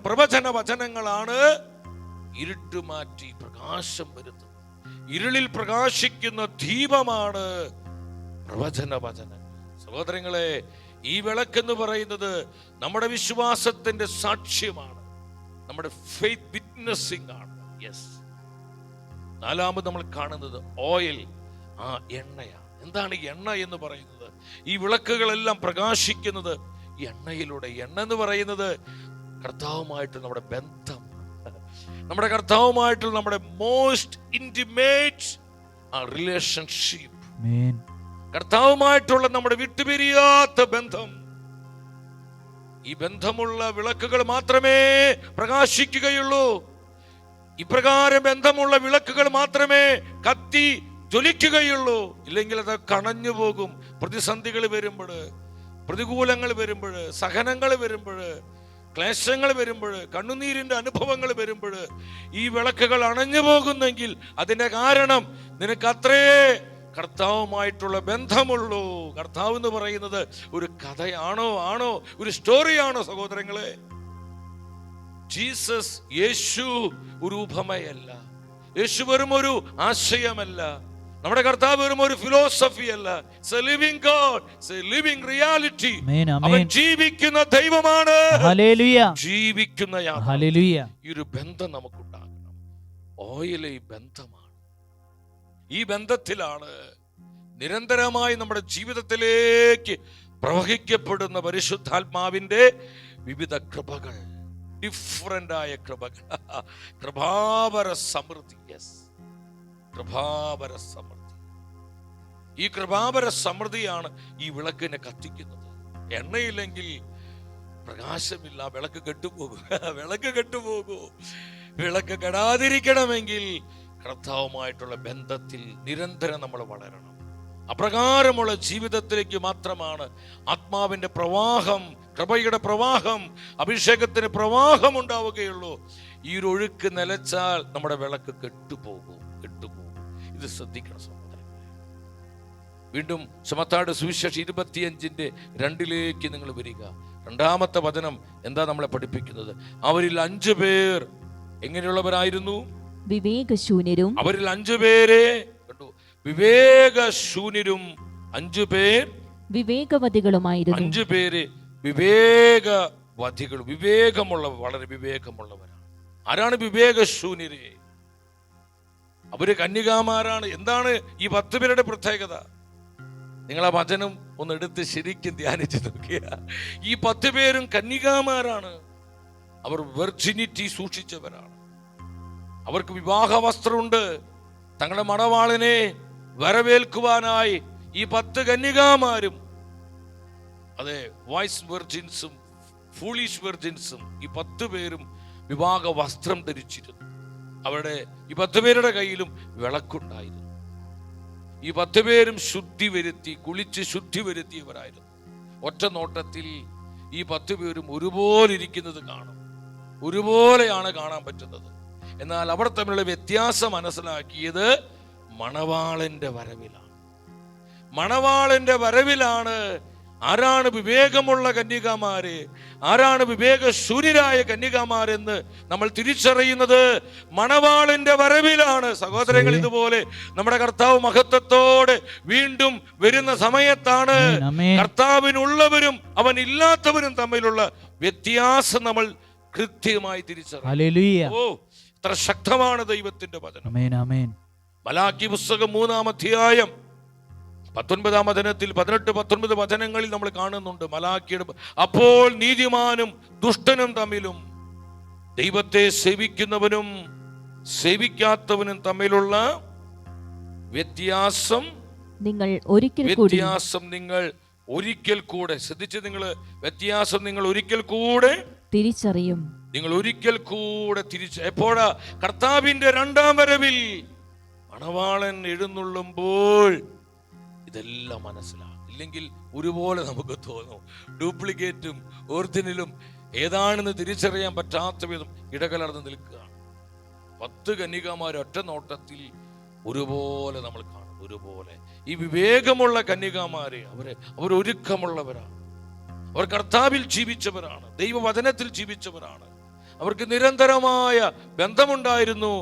പ്രവചന വചനങ്ങളാണ് ഇരുട്ട് മാറ്റി പ്രകാശം വരുത്തുന്നത്. ഇരുളിൽ പ്രകാശിക്കുന്ന ദീപമാണ് പ്രവചന വചനം. സഹോദരങ്ങളെ, ഈ വിളക്കെന്ന് പറയുന്നത് നമ്മുടെ വിശ്വാസത്തിന്റെ സാക്ഷ്യമാണ്, നമ്മുടെ ഫെയ്ത്ത് വിറ്റ്നസിംഗ് ആണ്. യെസ്. നാലാമത് നമ്മൾ കാണുന്നത് ഓയിൽ, ആ എണ്ണയാണ്. എന്താണ് എണ്ണ എന്ന് പറയുന്നത്? ഈ വിളക്കുകളെല്ലാം പ്രകാശിക്കുന്നത് എണ്ണയിലൂടെ. എണ്ണ എന്ന് പറയുന്നത് കർത്താവുമായിട്ട് നമ്മുടെ ബന്ധം, നമ്മുടെ കർത്താവുമായിട്ടുള്ള നമ്മുടെ മോസ്റ്റ് ഇന്റിമേറ്റ് റിലേഷൻഷിപ്പ്, കർത്താവുമായിട്ടുള്ള നമ്മുടെ വിട്ടുപിരിയാത്ത ബന്ധം. ഈ ബന്ധമുള്ള വിളക്കുകൾ മാത്രമേ പ്രകാശിക്കുകയുള്ളൂ. ഇപ്രകാരം ബന്ധമുള്ള വിളക്കുകൾ മാത്രമേ കത്തി ജ്വലിക്കുകയുള്ളൂ. ഇല്ലെങ്കിൽ അത് കണഞ്ഞു പോകും. പ്രതിസന്ധികൾ വരുമ്പോൾ, പ്രതികൂലങ്ങൾ വരുമ്പോൾ, സഹനങ്ങൾ വരുമ്പോൾ, ക്ലേശങ്ങൾ വരുമ്പോൾ, കണ്ണുനീരിന്റെ അനുഭവങ്ങൾ വരുമ്പോൾ ഈ വിളക്കുകൾ അണഞ്ഞു പോകുന്നെങ്കിൽ അതിന്റെ കാരണം നിനക്ക് അത്രേ കർത്താവുമായിട്ടുള്ള ബന്ധമുള്ളൂ. കർത്താവ് എന്ന് പറയുന്നത് ഒരു കഥയാണോ ഒരു സ്റ്റോറിയാണോ സഹോദരങ്ങളെ? ജീസസ്, യേശു ഒരു ഉപമയല്ല. യേശു വെറും ഒരു ആശയമല്ല. നമ്മുടെ കർത്താവ് വെറും ഒരു ഫിലോസഫി അല്ല. It's A living God, it's A living reality. അവൻ ജീവിക്കുന്ന ദൈവമാണ്. ഹല്ലേലൂയ. ജീവിക്കുന്ന ഹല്ലേലൂയ. ഈ ഒരു ബന്ധം നമുക്കുണ്ടാകണം. ഓയിൽ ഈ ബന്ധമാണ്. ഈ ബന്ധത്തിലാണ് നിരന്തരമായി നമ്മുടെ ജീവിതത്തിലേക്ക് പ്രവഹിക്കപ്പെടുന്ന പരിശുദ്ധാത്മാവിന്റെ വിവിധ കൃപകൾ, ഡിഫറന്റ് ആയ കൃപകൾ, കൃപാവര സമൃദ്ധി. യെസ്, കൃപാവര സമൃദ്ധി. ഈ കൃപാവര സമൃദ്ധിയാണ് ഈ വിളക്കിനെ കത്തിക്കുന്നത്. എണ്ണയില്ലെങ്കിൽ പ്രകാശമില്ല, വിളക്ക് കെട്ടുപോകും. വിളക്ക് കെടാതിരിക്കണമെങ്കിൽ കർത്താവുമായിട്ടുള്ള ബന്ധത്തിൽ നിരന്തരം നമ്മൾ വളരണം. അപ്രകാരമുള്ള ജീവിതത്തിലേക്ക് മാത്രമാണ് ആത്മാവിന്റെ പ്രവാഹം, കൃപയുടെ പ്രവാഹം, അഭിഷേകത്തിന് പ്രവാഹം ഉണ്ടാവുകയുള്ളൂ. ഈ ഒരു ഒഴുക്ക് നിലച്ചാൽ നമ്മുടെ വിളക്ക് കെട്ടുപോകും. ഇത് ശ്രദ്ധിക്കണം സഹോദരങ്ങളെ. വീണ്ടും ചമത്താട് സുവിശേഷം 25:2 നിങ്ങൾ വരിക. രണ്ടാമത്തെ വചനം എന്താ നമ്മളെ പഠിപ്പിക്കുന്നത്? അവരിൽ 5 പേർ എങ്ങനെയുള്ളവരായിരുന്നു? വിവേകശൂന്യരും. അവരിൽ 5 പേരെ കണ്ടു, വിവേകശൂന്യരും. 5 പേർ വിവേകവതികളുമായിരുന്നു. 5 പേര് വിവേകവതികൾ, വിവേകമുള്ളവർ, വളരെ വിവേകമുള്ളവരാണ്. ആരാണ് വിവേകശൂന്യര്? അവര് കന്യകാമാരാണ്. എന്താണ് ഈ 10 പേരുടെ പ്രത്യേകത? നിങ്ങൾ ആ വചനം ഒന്ന് എടുത്ത് ശരിക്കും ധ്യാനിച്ച് നോക്കിയ, ഈ 10 പേരും കന്യകാമാരാണ്. അവർ വെർജിനിറ്റി സൂക്ഷിച്ചവരാണ്. അവർക്ക് വിവാഹ വസ്ത്രമുണ്ട്. തങ്ങളുടെ മണവാളനെ വരവേൽക്കുവാനായി ഈ 10 കന്യകാമാരും, അതെ, വൈസ് വെർജിൻസും ഫൂളിഷ് വെർജിൻസും, ഈ 10 പേരും വിവാഹ വസ്ത്രം ധരിച്ചിരുന്നു. അവരുടെ ഈ 10 പേരുടെ കയ്യിലും വിളക്കുണ്ടായിരുന്നു. ഈ 10 പേരും കുളിച്ച് ശുദ്ധി വരുത്തിയവരായിരുന്നു. ഒറ്റ നോട്ടത്തിൽ ഈ 10 പേരും ഒരുപോലെ ഇരിക്കുന്നത് കാണും, ഒരുപോലെയാണ് കാണാൻ പറ്റുന്നത്. എന്നാൽ അവർ തമ്മിലുള്ള വ്യത്യാസം മനസ്സിലാക്കിയത് മണവാളന്റെ വരവിലാണ്. ആരാണ് വിവേകമുള്ള കന്യകാമാര്, ആരാണ് വിവേകശൂന്യരായ കന്യകാമാരെന്ന് നമ്മൾ തിരിച്ചറിയുന്നത് മണവാളിന്റെ വരവിലാണ്. സഹോദരങ്ങൾ, ഇതുപോലെ നമ്മുടെ കർത്താവ് മഹത്വത്തോടെ വീണ്ടും വരുന്ന സമയത്താണ് കർത്താവിനുള്ളവരും അവൻ ഇല്ലാത്തവരും തമ്മിലുള്ള വ്യത്യാസം നമ്മൾ കൃത്യമായി തിരിച്ചറിയും. ഓ, ഇത്ര ശക്തമാണ് ദൈവത്തിന്റെ വചനം. മലാക്കി പുസ്തകം 3-ാം അധ്യായം 19-ാം വചനത്തിൽ 18-19 വചനങ്ങളിൽ നമ്മൾ കാണുന്നുണ്ട് മലാക്കിയുടെ അപ്പോൾ നീതിമാനും ദുഷ്ടനും തമ്മിലും ദൈവത്തെ സേവിക്കുന്നവനും സേവിക്കാത്തവനും തമ്മിലുള്ള വ്യത്യാസം നിങ്ങൾ ഒരിക്കൽ കൂടെ ശ്രദ്ധിച്ച്, വ്യത്യാസം നിങ്ങൾ ഒരിക്കൽ കൂടെ തിരിച്ചറിയും. നിങ്ങൾ ഒരിക്കൽ കൂടെ എപ്പോഴാ? കർത്താവിന്റെ രണ്ടാം വരവിൽ മണവാളൻ എഴുന്നള്ളുമ്പോൾ ഇതെല്ലാം മനസ്സിലാകും. ഇല്ലെങ്കിൽ ഒരുപോലെ നമുക്ക് തോന്നും, ഡ്യൂപ്ലിക്കേറ്റും ഒറിജിനലും ഏതാണെന്ന് തിരിച്ചറിയാൻ പറ്റാത്ത വിധം ഇടകലർന്ന് നിൽക്കുകയാണ്. 10 കന്യകമാർ ഒറ്റ നോട്ടത്തിൽ ഒരുപോലെ നമ്മൾ കാണും. ഒരുപോലെ ഈ വിവേകമുള്ള കന്യകമാരെ അവർ ഒരുക്കമുള്ളവരാണ്. അവർ കർത്താവിൽ ജീവിച്ചവരാണ്, ദൈവവചനത്തിൽ ജീവിച്ചവരാണ്. അവർക്ക് നിരന്തരമായ ബന്ധമുണ്ടായിരുന്നു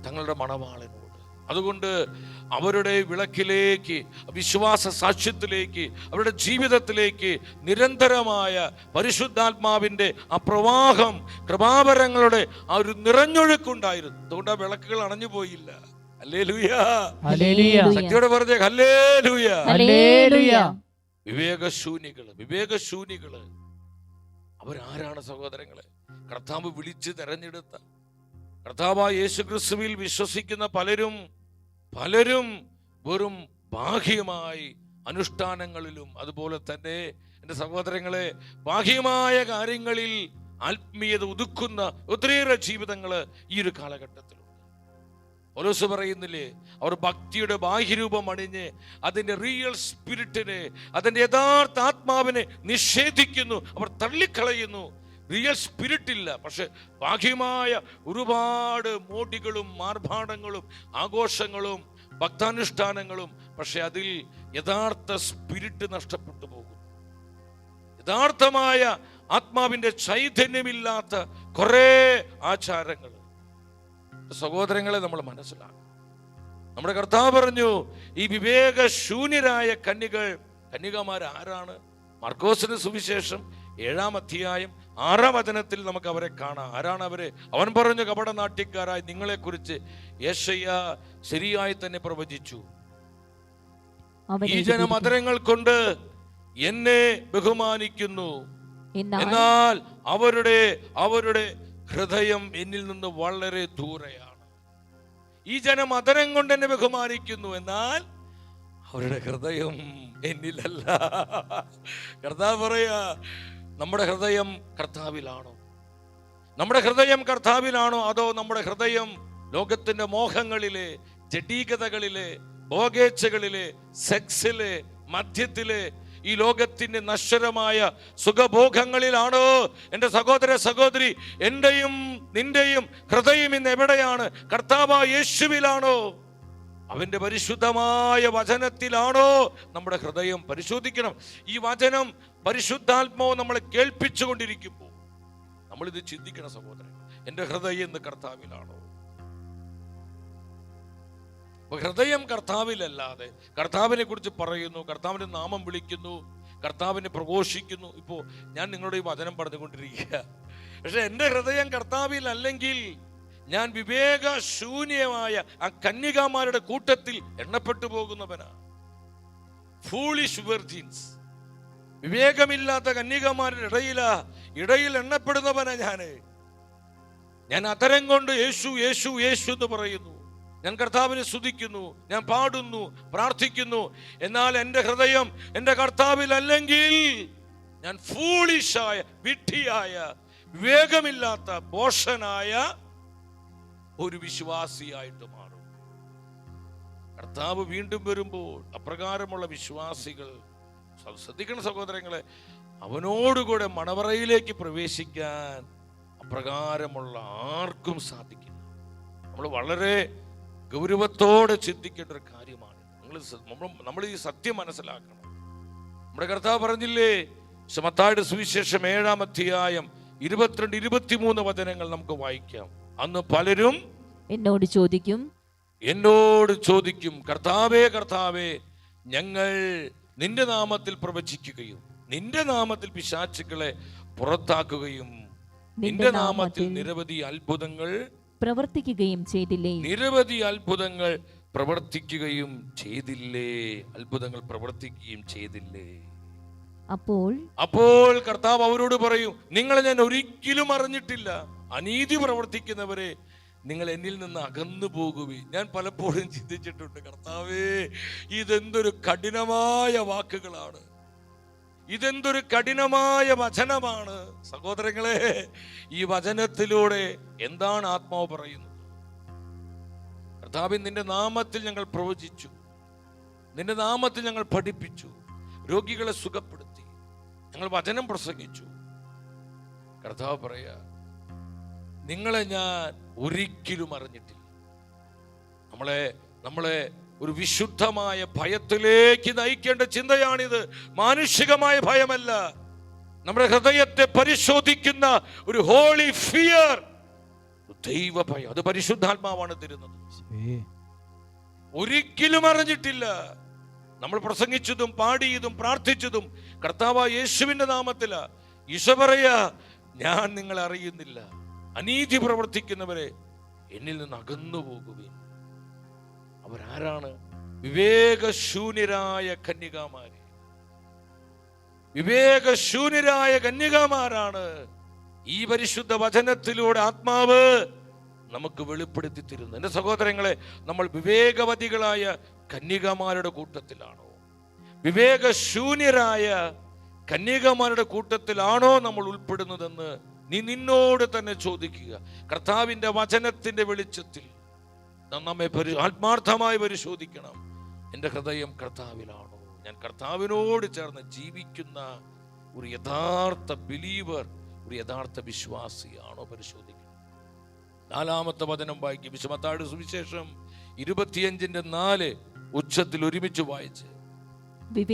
തങ്ങളുടെ മണവാളനോട്. അതുകൊണ്ട് അവരുടെ വിളക്കിലേക്ക്, വിശ്വാസ സാക്ഷ്യത്തിലേക്ക്, അവരുടെ ജീവിതത്തിലേക്ക് നിരന്തരമായ പരിശുദ്ധാത്മാവിന്റെ ആ പ്രവാഹം, കൃപാവരങ്ങളുടെ ആ ഒരു നിറഞ്ഞൊഴുക്കുണ്ടായിരുന്നു. അതുകൊണ്ട് ആ വിളക്കുകൾ അണഞ്ഞു പോയില്ല. ഹല്ലേലൂയാ, ശക്തിയോടെ പറഞ്ഞേ ഹല്ലേലൂയാ. വിവേകശൂന്യകള് അവരാരാണ് സഹോദരങ്ങളെ? കർത്താവ് വിളിച്ച് തെരഞ്ഞെടുത്ത, കർത്താവായ യേശുക്രിസ്തുവിൽ വിശ്വസിക്കുന്ന പലരും വെറും ബാഹ്യമായി അനുഷ്ഠാനങ്ങളിലും, അതുപോലെ തന്നെ എൻ്റെ സഹോദരങ്ങളെ ബാഹ്യമായ കാര്യങ്ങളിൽ ആത്മീയത ഒതുക്കുന്ന ഒത്തിരിയേറെ ജീവിതങ്ങള് ഈ ഒരു കാലഘട്ടത്തിലുണ്ട്. പൗലോസ് പറയുന്നില്ലേ, അവർ ഭക്തിയുടെ ബാഹ്യരൂപം അണിഞ്ഞ് അതിൻ്റെ റിയൽ സ്പിരിറ്റിനെ, അതിൻ്റെ യഥാർത്ഥ ആത്മാവിനെ നിഷേധിക്കുന്നു, അവർ തള്ളിക്കളയുന്നു. റിയൽ സ്പിരിറ്റ് ഇല്ല, പക്ഷെ ബാഹ്യമായ ഒരുപാട് മോടികളും ആർഭാടങ്ങളും ആഘോഷങ്ങളും ഭക്താനുഷ്ഠാനങ്ങളും, പക്ഷെ അതിൽ യഥാർത്ഥ സ്പിരിറ്റ് നഷ്ടപ്പെട്ടു പോകും. യഥാർത്ഥമായ ആത്മാവിന്റെ ചൈതന്യമില്ലാത്ത കുറെ ആചാരങ്ങൾ. സഹോദരങ്ങളെ, നമ്മൾ മനസ്സിലാക്കണം. നമ്മുടെ കർത്താവ് പറഞ്ഞു, ഈ വിവേകശൂന്യരായ കന്യകമാർ ആരാണ്? മർക്കോസിന്റെ സുവിശേഷം 7-ാം അധ്യായം 6-ാം വചനത്തിൽ നമുക്ക് അവരെ കാണാം. ആരാണ് അവര്? അവൻ പറഞ്ഞു, കപടനാട്യക്കാരായ നിങ്ങളെക്കുറിച്ച് യെശയ്യാ ശരിയായി തന്നെ പ്രവചിച്ചു. ഈ ജനം അധരങ്ങൾ കൊണ്ട് എന്നെ ബഹുമാനിക്കുന്നു, എന്നാൽ അവരുടെ ഹൃദയം എന്നിൽ നിന്ന് വളരെ ദൂരെയാണ്. ഈ ജനം അധരം കൊണ്ട് എന്നെ ബഹുമാനിക്കുന്നു, എന്നാൽ അവരുടെ ഹൃദയം എന്നിലല്ല. കർത്താവ് പറയാ, നമ്മുടെ ഹൃദയം കർത്താവിലാണോ? നമ്മുടെ ഹൃദയം കർത്താവിലാണോ? അതോ നമ്മുടെ ഹൃദയം ലോകത്തിന്റെ മോഹങ്ങളിലെ, ജഡീകതകളിലെ, ഭോഗേച്ഛകളിലെ, സെക്സിലെ, മദ്യത്തിലെ, ഈ ലോകത്തിന്റെ നശ്വരമായ സുഖഭോഗങ്ങളിലാണോ? എൻ്റെ സഹോദര സഹോദരി, എന്റെയും നിന്റെയും ഹൃദയം ഇന്ന് എവിടെയാണ്? കർത്താവായ യേശുവിലാണോ? അവന്റെ പരിശുദ്ധമായ വചനത്തിലാണോ നമ്മുടെ ഹൃദയം? പരിശോധിക്കണം. ഈ വചനം പരിശുദ്ധാത്മാവ് നമ്മളെ കേൾപ്പിച്ചുകൊണ്ടിരിക്കുമ്പോൾ നമ്മളിത് ചിന്തിക്കണം സഹോദരൻ. എൻ്റെ ഹൃദയം ഇന്ന് കർത്താവിലാണോ? ഹൃദയം കർത്താവിലല്ലാതെ കർത്താവിനെ കുറിച്ച് പറയുന്നു, കർത്താവിന്റെ നാമം വിളിക്കുന്നു, കർത്താവിനെ പ്രഘോഷിക്കുന്നു. ഇപ്പോൾ ഞാൻ നിങ്ങളുടെ ഈ വചനം പറഞ്ഞുകൊണ്ടിരിക്കുക, പക്ഷെ എൻ്റെ ഹൃദയം കർത്താവിലല്ലെങ്കിൽ ഞാൻ വിവേകശൂന്യമായ ആ കന്യകാമാരുടെ കൂട്ടത്തിൽ എണ്ണപ്പെട്ടു പോകുന്നവനാ. ഫൂളിഷ് വെർജിൻസ്, വിവേകമില്ലാത്ത കന്യകാമാരുടെ ഇടയിൽ എണ്ണപ്പെടുന്നവനാ ഞാൻ അധരം കൊണ്ട് യേശു യേശു യേശു എന്ന് പറയുന്നു, ഞാൻ കർത്താവിനെ സ്തുതിക്കുന്നു, ഞാൻ പാടുന്നു, പ്രാർത്ഥിക്കുന്നു. എന്നാൽ എൻ്റെ ഹൃദയം എൻ്റെ കർത്താവിലല്ലെങ്കിൽ ഞാൻ ഫൂളിഷായ, വിഡ്ഢിയായ, വിവേകമില്ലാത്ത, ബോഷനായ ഒരു വിശ്വാസിയായിട്ട് മാറും. കർത്താവ് വീണ്ടും വരുമ്പോൾ അപ്രകാരമുള്ള വിശ്വാസികൾ, ശ്രദ്ധിക്കണം സഹോദരങ്ങളെ, അവനോടുകൂടെ മണവറയിലേക്ക് പ്രവേശിക്കാൻ അപ്രകാരമുള്ള ആർക്കും സാധിക്കില്ല. നമ്മൾ വളരെ ഗൗരവത്തോടെ ചിന്തിക്കേണ്ട ഒരു കാര്യമാണ്. നമ്മൾ ഈ സത്യം മനസ്സിലാക്കണം. നമ്മുടെ കർത്താവ് പറഞ്ഞില്ലേ, മത്തായിയുടെ സുവിശേഷം 7-ാം അധ്യായം 22-23 വചനങ്ങൾ നമുക്ക് വായിക്കാം. അന്ന് പലരും എന്നോട് ചോദിക്കും, കർത്താവേ കർത്താവേ, ഞങ്ങൾ നിന്റെ നാമത്തിൽ പ്രവചിക്കുകയും നിന്റെ നാമത്തിൽ പിശാചുക്കളെ പുറത്താക്കുകയും നിന്റെ നാമത്തിൽ നിരവധി അത്ഭുതങ്ങൾ പ്രവർത്തിക്കുകയും ചെയ്തില്ലേ? അപ്പോൾ കർത്താവ് അവരോട് പറയും, നിങ്ങളെ ഞാൻ ഒരിക്കലും അറിഞ്ഞിട്ടില്ല. അനീതി പ്രവർത്തിക്കുന്നവരെ നിങ്ങൾ എന്നിൽ നിന്ന് അകന്നു പോകുവീൻ. ഞാൻ പലപ്പോഴും ചിന്തിച്ചിട്ടുണ്ട്, കർത്താവേ, ഇതെന്തൊരു കഠിനമായ വാക്കുകളാണ്, ഇതെന്തൊരു കഠിനമായ വചനമാണ്. സഹോദരങ്ങളെ, ഈ വചനത്തിലൂടെ എന്താണ് ആത്മാവ് പറയുന്നത്? കർത്താവേ, നിന്റെ നാമത്തിൽ ഞങ്ങൾ പ്രവചിച്ചു, നിന്റെ നാമത്തിൽ ഞങ്ങൾ പഠിപ്പിച്ചു, രോഗികളെ സുഖപ്പെടുത്തി, ഞങ്ങൾ വചനം പ്രസംഗിച്ചു. കർത്താവ് പറയാ, നിങ്ങളെ ഞാൻ ഒരിക്കലും അറിഞ്ഞിട്ടില്ല. നമ്മളെ ഒരു വിശുദ്ധമായ ഭയത്തിലേക്ക് നയിക്കേണ്ട ചിന്തയാണിത്. മാനുഷികമായ ഭയമല്ല, നമ്മുടെ ഹൃദയത്തെ പരിശോധിക്കുന്ന ഒരു ഹോളി ഫിയർ, ദൈവ ഭയം. അത് പരിശുദ്ധാത്മാവാണ് തരുന്നത്. ഒരിക്കലും അറിഞ്ഞിട്ടില്ല. നമ്മൾ പ്രസംഗിച്ചതും പാടിയതും പ്രാർത്ഥിച്ചതും കർത്താവായ യേശുവിന്റെ നാമത്തിലാ. ഈശോ പറയാ, ഞാൻ നിങ്ങളെ അറിയുന്നില്ല. അനീതി പ്രവർത്തിക്കുന്നവരെ എന്നിൽ നിന്ന് അകന്നു പോകുകയും. അവരാരാണ്? വിവേകശൂന്യരായ കന്യകാമാരാണ്. ഈ പരിശുദ്ധ വചനത്തിലൂടെ ആത്മാവ് നമുക്ക് വെളിപ്പെടുത്തി തരുന്നു. എൻ്റെ സഹോദരങ്ങളെ, നമ്മൾ വിവേകവതികളായ കന്യകമാരുടെ കൂട്ടത്തിലാണോ? വിവേകശൂന്യരായ കന്യകമാരുടെ കൂട്ടത്തിലാണോ നമ്മൾ ഉൾപ്പെടുന്നതെന്ന് നിന്നോട് തന്നെ ചോദിക്കുക. കർത്താവിൻ്റെ വചനത്തിൻ്റെ വെളിച്ചത്തിൽ നമ്മെ ആത്മാർത്ഥമായി പരിശോധിക്കണം. എൻ്റെ ഹൃദയം കർത്താവിലാണോ? ഞാൻ കർത്താവിനോട് ചേർന്ന് ജീവിക്കുന്ന ഒരു യഥാർത്ഥ ബിലീവർ, ഒരു യഥാർത്ഥ വിശ്വാസിയാണോ പരിശോധിക്കണം. 4-ാമത്തെ വചനം വായിക്കും. മത്തായിയുടെ സുവിശേഷം 25:4 ഉച്ചത്തിൽ ഒരുമിച്ച് വായിച്ച്.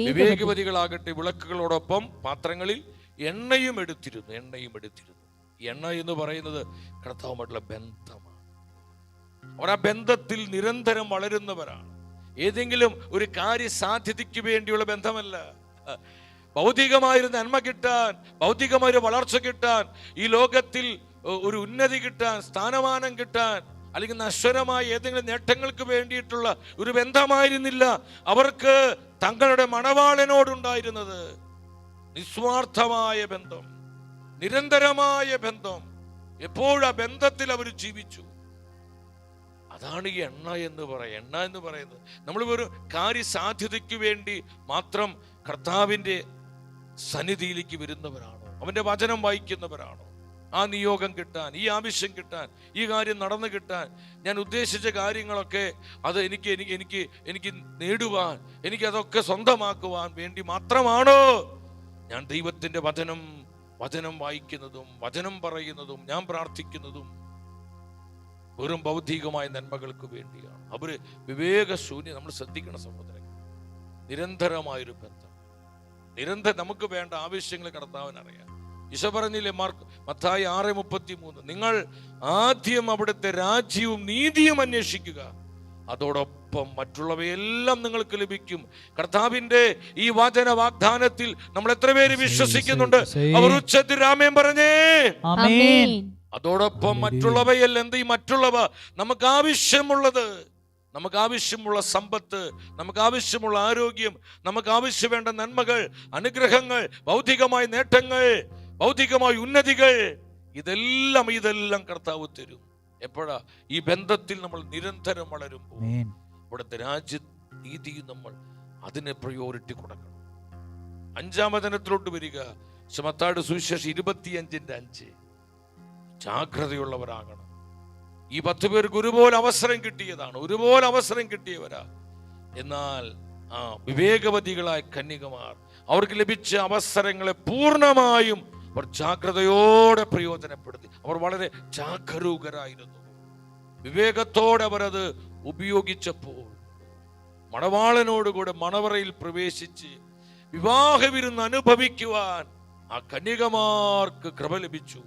വിവേകവതികളാകട്ടെ വിളക്കുകളോടൊപ്പം പാത്രങ്ങളിൽ എണ്ണയും എടുത്തിരുന്നു. എണ്ണ എന്ന് പറയുന്നത് കർത്താവുമായിട്ടുള്ള ബന്ധമാണ്. അവർ ആ ബന്ധത്തിൽ നിരന്തരം വളരുന്നവരാണ്. ഏതെങ്കിലും ഒരു കാര്യസാധ്യതയ്ക്ക് വേണ്ടിയുള്ള ബന്ധമല്ല. ഭൗതികമായൊരു നന്മ കിട്ടാൻ, ഭൗതികമായൊരു വളർച്ച കിട്ടാൻ, ഈ ലോകത്തിൽ ഒരു ഉന്നതി കിട്ടാൻ, സ്ഥാനമാനം കിട്ടാൻ, അല്ലെങ്കിൽ നശ്വരമായ ഏതെങ്കിലും നേട്ടങ്ങൾക്ക് വേണ്ടിയിട്ടുള്ള ഒരു ബന്ധമായിരുന്നില്ല അവർക്ക് തങ്ങളുടെ മണവാളനോടുണ്ടായിരുന്നത്. നിസ്വാർത്ഥമായ ബന്ധം, നിരന്തരമായ ബന്ധം. എപ്പോഴും ആ ബന്ധത്തിൽ അവർ ജീവിച്ചു. അതാണ് ഈ എണ്ണ എന്ന് പറയുന്നത്. നമ്മൾ ഒരു കാര്യസാധ്യതയ്ക്ക് വേണ്ടി മാത്രം കർത്താവിൻ്റെ സന്നിധിയിലേക്ക് വരുന്നവരാണോ? അവൻ്റെ വചനം വായിക്കുന്നവരാണോ? ആ നിയോഗം കിട്ടാൻ, ഈ ആവശ്യം കിട്ടാൻ, ഈ കാര്യം നടന്നു കിട്ടാൻ, ഞാൻ ഉദ്ദേശിച്ച കാര്യങ്ങളൊക്കെ അത് എനിക്ക് നേടുവാൻ, എനിക്കതൊക്കെ സ്വന്തമാക്കുവാൻ വേണ്ടി മാത്രമാണോ ഞാൻ ദൈവത്തിൻ്റെ വചനം വായിക്കുന്നതും വചനം പറയുന്നതും ഞാൻ പ്രാർത്ഥിക്കുന്നതും? വെറും ഭൗതികമായ നന്മകൾക്ക് വേണ്ടിയാണ്. അവര് വിവേകശൂന്യം. നമ്മൾ ശ്രദ്ധിക്കണം സഹോദരൻ. നിരന്തരമായൊരു ബന്ധം, നമുക്ക് വേണ്ട ആവശ്യങ്ങൾ കർത്താവിന് അറിയാം. ഈശോ പറഞ്ഞില്ലേ, മത്തായി 6:33, നിങ്ങൾ ആദ്യം അവിടുത്തെ രാജ്യവും നീതിയും അന്വേഷിക്കുക, അതോടൊപ്പം മറ്റുള്ളവയെല്ലാം നിങ്ങൾക്ക് ലഭിക്കും. കർത്താവിന്റെ ഈ വചന വാഗ്ദാനത്തിൽ നമ്മൾ എത്ര പേര് വിശ്വസിക്കുന്നുണ്ട്? അവർ ഉച്ചത്തിൽ ആമേൻ പറഞ്ഞേ. അതോടൊപ്പം മറ്റുള്ളവയല്ല. എന്ത് ഈ മറ്റുള്ളവ? നമുക്ക് ആവശ്യമുള്ള സമ്പത്ത്, നമുക്ക് ആവശ്യമുള്ള ആരോഗ്യം, നമുക്ക് ആവശ്യം വേണ്ട നന്മകൾ, അനുഗ്രഹങ്ങൾ, ഭൗതികമായ നേട്ടങ്ങൾ, ഭൗതികമായ ഉന്നതികൾ, ഇതെല്ലാം കർത്താവ് തരും. എപ്പോഴാ? ഈ ബന്ധത്തിൽ നമ്മൾ നിരന്തരം വളരുമ്പോൾ. ഇവിടുത്തെ രാജ്യനീതിയും നമ്മൾ അതിന് പ്രയോറിറ്റി കൊടുക്കണം. 5-ാം വചനത്തിലോട്ട് വരിക. മത്തായിയുടെ സുവിശേഷം 25:5. ജാഗ്രതയുള്ളവരാകണം. ഈ 10 പേർക്ക് ഒരുപോലെ അവസരം കിട്ടിയവരാ. എന്നാൽ വിവേകവതികളായ കന്യകമാർ, അവർക്ക് ലഭിച്ച അവസരങ്ങളെ പൂർണ്ണമായും അവർ ജാഗ്രതയോടെ പ്രയോജനപ്പെടുത്തി. അവർ വളരെ ജാഗരൂകരായിരുന്നു. വിവേകത്തോടെ അവരത് ഉപയോഗിച്ചപ്പോൾ മണവാളനോടുകൂടെ മണവറയിൽ പ്രവേശിച്ച് വിവാഹ വിരുന്ന് അനുഭവിക്കുവാൻ ആ കന്യകമാർക്ക് കൃപ ലഭിച്ചു.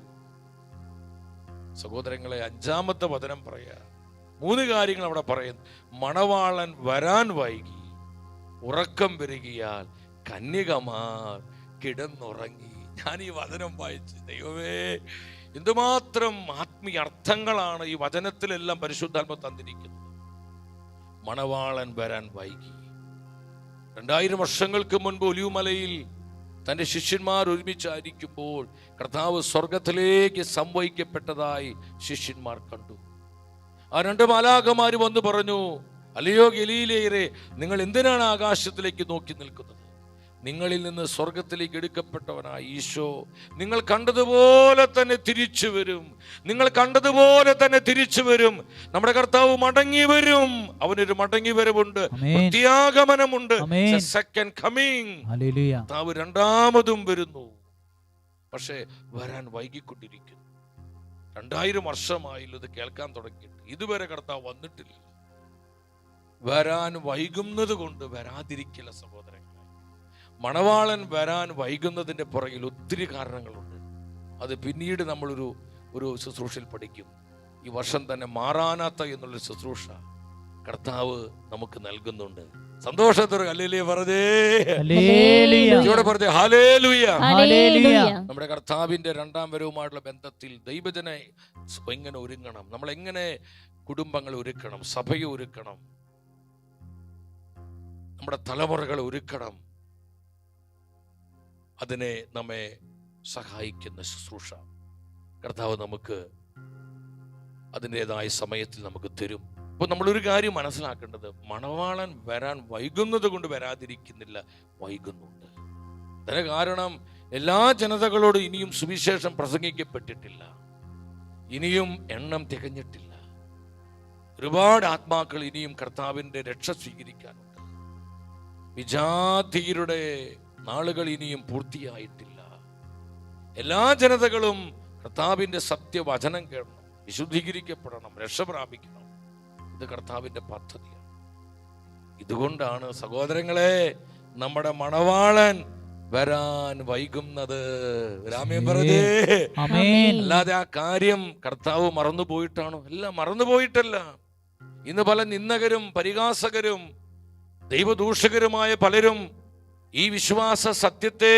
സഹോദരങ്ങളെ, 5-ാമത്തെ വചനം പറയാ, 3 കാര്യങ്ങൾ അവിടെ പറയുന്നു. മണവാളൻ വരാൻ വൈകി, ഉറക്കം വരികയാൽ കന്യകമാർ കിടന്നുറങ്ങി. ഞാൻ ഈ വചനം വായിച്ച്, ദൈവമേ, എന്തുമാത്രം ആത്മീയ അർത്ഥങ്ങളാണ് ഈ വചനത്തിലെല്ലാം പരിശുദ്ധാത്മ തന്നിരിക്കുന്നത്. മണവാളൻ വരാൻ വൈകി. 2000 വർഷങ്ങൾക്ക് മുൻപ് ഒലിവുമലയിൽ തൻ്റെ ശിഷ്യന്മാർ ഒരുമിച്ചായിരിക്കുമ്പോൾ കർത്താവ് സ്വർഗത്തിലേക്ക് സംവഹിക്കപ്പെട്ടതായി ശിഷ്യന്മാർ കണ്ടു. ആ 2 മാലാഖമാര് വന്ന് പറഞ്ഞു, അല്ലയോ ഗലീലയരെ, നിങ്ങൾ എന്തിനാണ് ആകാശത്തിലേക്ക് നോക്കി നിൽക്കുന്നത്? നിങ്ങളിൽ നിന്ന് സ്വർഗത്തിലേക്ക് എടുക്കപ്പെട്ടവനായ ഈശോ നിങ്ങൾ കണ്ടതുപോലെ തന്നെ തിരിച്ചു വരും. നിങ്ങൾ കണ്ടതുപോലെ തന്നെ തിരിച്ചു വരും. നമ്മുടെ കർത്താവ് മടങ്ങി വരും. അവനൊരു മടങ്ങി വരവുണ്ട്, പ്രത്യാഗമനമുണ്ട്, സെക്കൻഡ് കമ്മിങ്. കർത്താവ് 2ാമതും വരുന്നു. പക്ഷേ വരാൻ വൈകിക്കൊണ്ടിരിക്കുന്നു. 2000 വർഷമായില്ല ഇത് കേൾക്കാൻ തുടങ്ങിയിട്ട്, ഇതുവരെ കർത്താവ് വന്നിട്ടില്ല. വരാൻ വൈകുന്നത് കൊണ്ട് വരാതിരിക്കില്ല സഹോദരങ്ങളെ. മണവാളൻ വരാൻ വൈകുന്നതിൻ്റെ പുറകിൽ ഒത്തിരി കാരണങ്ങളുണ്ട്. അത് പിന്നീട് നമ്മളൊരു ശുശ്രൂഷയിൽ പഠിക്കും. ഈ വർഷം തന്നെ മാറാനാത്ത എന്നുള്ളൊരു ശുശ്രൂഷ കർത്താവ് നമുക്ക് നൽകുന്നുണ്ട്. സന്തോഷത്തോടെ ഹല്ലേലൂയ പറഞ്ഞേ, പറഞ്ഞേ ഹല്ലേലൂയ. നമ്മുടെ കർത്താവിന്റെ 2ാം വരവുമായിട്ടുള്ള ബന്ധത്തിൽ ദൈവജനെ എങ്ങനെ ഒരുങ്ങണം, നമ്മൾ എങ്ങനെ കുടുംബങ്ങളെ ഒരുക്കണം, സഭയെ ഒരുക്കണം, നമ്മുടെ തലമുറകളെ ഒരുക്കണം, അതിനെ നമ്മെ സഹായിക്കുന്ന ശുശ്രൂഷ കർത്താവ് നമുക്ക് അതിൻ്റെതായ സമയത്തിൽ നമുക്ക് തരും. അപ്പോൾ നമ്മളൊരു കാര്യം മനസ്സിലാക്കേണ്ടത്, മണവാളൻ വരാൻ വൈകുന്നത് കൊണ്ട് വരാതിരിക്കുന്നില്ല, വൈകുന്നുണ്ട്. അതിന് കാരണം എല്ലാ ജനതകളോടും ഇനിയും സുവിശേഷം പ്രസംഗിക്കപ്പെട്ടിട്ടില്ല, ഇനിയും എണ്ണം തികഞ്ഞിട്ടില്ല. ഒരുപാട് ആത്മാക്കൾ ഇനിയും കർത്താവിൻ്റെ രക്ഷ സ്വീകരിക്കാനുണ്ട്. വിജാതീയരുടെ നാളുകൾ ഇനിയും പൂർത്തിയായിട്ടില്ല. എല്ലാ ജനതകളും കർത്താവിൻ്റെ സത്യവചനം കേൾക്കണം, വിശുദ്ധീകരിക്കപ്പെടണം, രക്ഷ പ്രാപിക്കണം. ഇത് കർത്താവിൻ്റെ പദ്ധതിയാണ്. ഇതുകൊണ്ടാണ് സഹോദരങ്ങളെ നമ്മുടെ മണവാളൻ വരാൻ വൈകുന്നത്. രാമേ പറഞ്ഞേ. അല്ലാതെ ആ കാര്യം കർത്താവ് മറന്നുപോയിട്ടാണോ? എല്ലാം മറന്നുപോയിട്ടല്ല. ഇന്ന് പല നിന്ദകരും പരിഹാസകരും ദൈവദൂഷകരുമായ പലരും ഈ വിശ്വാസ സത്യത്തെ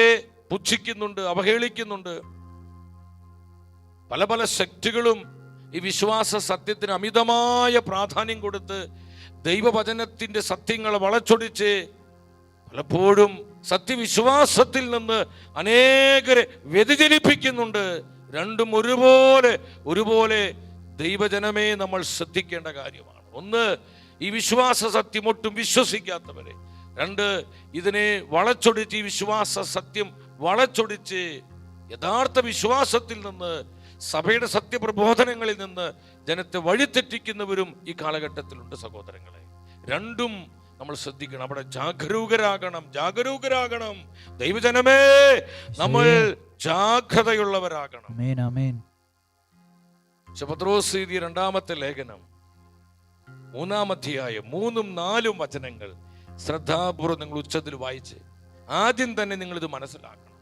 പുച്ഛിക്കുന്നുണ്ട്, അവഹേളിക്കുന്നുണ്ട്. പല പല സെക്റ്റുകളും ഈ വിശ്വാസ സത്യത്തിന് അമിതമായ പ്രാധാന്യം കൊടുത്ത് ദൈവവചനത്തിന്റെ സത്യങ്ങളെ വളച്ചൊടിച്ച് പലപ്പോഴും സത്യവിശ്വാസത്തിൽ നിന്ന് അനേകരെ വ്യതിചലിപ്പിക്കുന്നുണ്ട്. രണ്ടും ഒരുപോലെ ദൈവജനമേ നമ്മൾ ശ്രദ്ധിക്കേണ്ട കാര്യമാണ്. ഒന്ന്, ഈ വിശ്വാസ സത്യം ഒട്ടും വിശ്വസിക്കാത്തവരെ. 2, ഇതിനെ വളച്ചൊടിച്ച്, ഈ വിശ്വാസ സത്യം വളച്ചൊടിച്ച് യഥാർത്ഥ വിശ്വാസത്തിൽ നിന്ന്, സഭയുടെ സത്യപ്രബോധനങ്ങളിൽ നിന്ന് ജനത്തെ വഴിതെറ്റിക്കുന്നവരും ഈ കാലഘട്ടത്തിലുണ്ട് സഹോദരങ്ങളെ. രണ്ടും നമ്മൾ ശ്രദ്ധിക്കണം. അവിടെ ജാഗരൂകരാകണം. ദൈവജനമേ, നമ്മൾ ജാഗ്രതയുള്ളവരാകണം. പത്രോസ് എഴുതിയ 2-ാമത്തെ ലേഖനം 3-ാം അധ്യായം 3-4 വചനങ്ങൾ ശ്രദ്ധാപൂർവ്വം നിങ്ങൾ ഉച്ചത്തിൽ വായിച്ച് ആദ്യം തന്നെ നിങ്ങൾ ഇത് മനസ്സിലാക്കണം.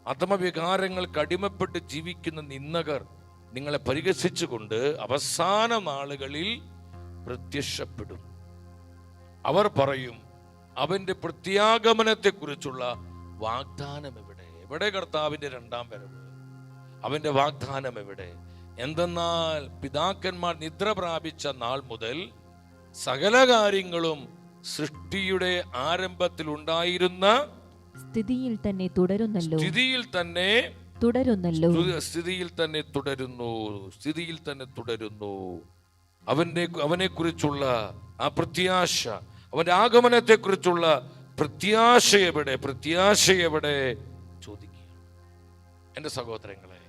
അധമവികാരങ്ങൾക്ക് അടിമപ്പെട്ട് ജീവിക്കുന്ന നിന്ദകർ നിങ്ങളെ പരിഹസിച്ചുകൊണ്ട് അവസാന നാളുകളിൽ പ്രത്യക്ഷപ്പെടും. അവർ പറയും, അവന്റെ പ്രത്യാഗമനത്തെക്കുറിച്ചുള്ള വാഗ്ദാനം എവിടെ? എവിടെ കർത്താവിന്റെ 2-ാം വരവ്? അവന്റെ വാഗ്ദാനം എവിടെ? എന്തെന്നാൽ പിതാക്കന്മാർ നിദ്ര പ്രാപിച്ച നാൾ മുതൽ സകല കാര്യങ്ങളും സൃഷ്ടിയുടെ ആരംഭത്തിൽ ഉണ്ടായിരുന്ന സ്ഥിതിയിൽ തന്നെ തുടരുന്നു. അവനെ കുറിച്ചുള്ള ആ പ്രത്യാശ, അവന്റെ ആഗമനത്തെ കുറിച്ചുള്ള പ്രത്യാശ എവിടെ ചോദിക്കുക. എൻ്റെ സഹോദരങ്ങളെ,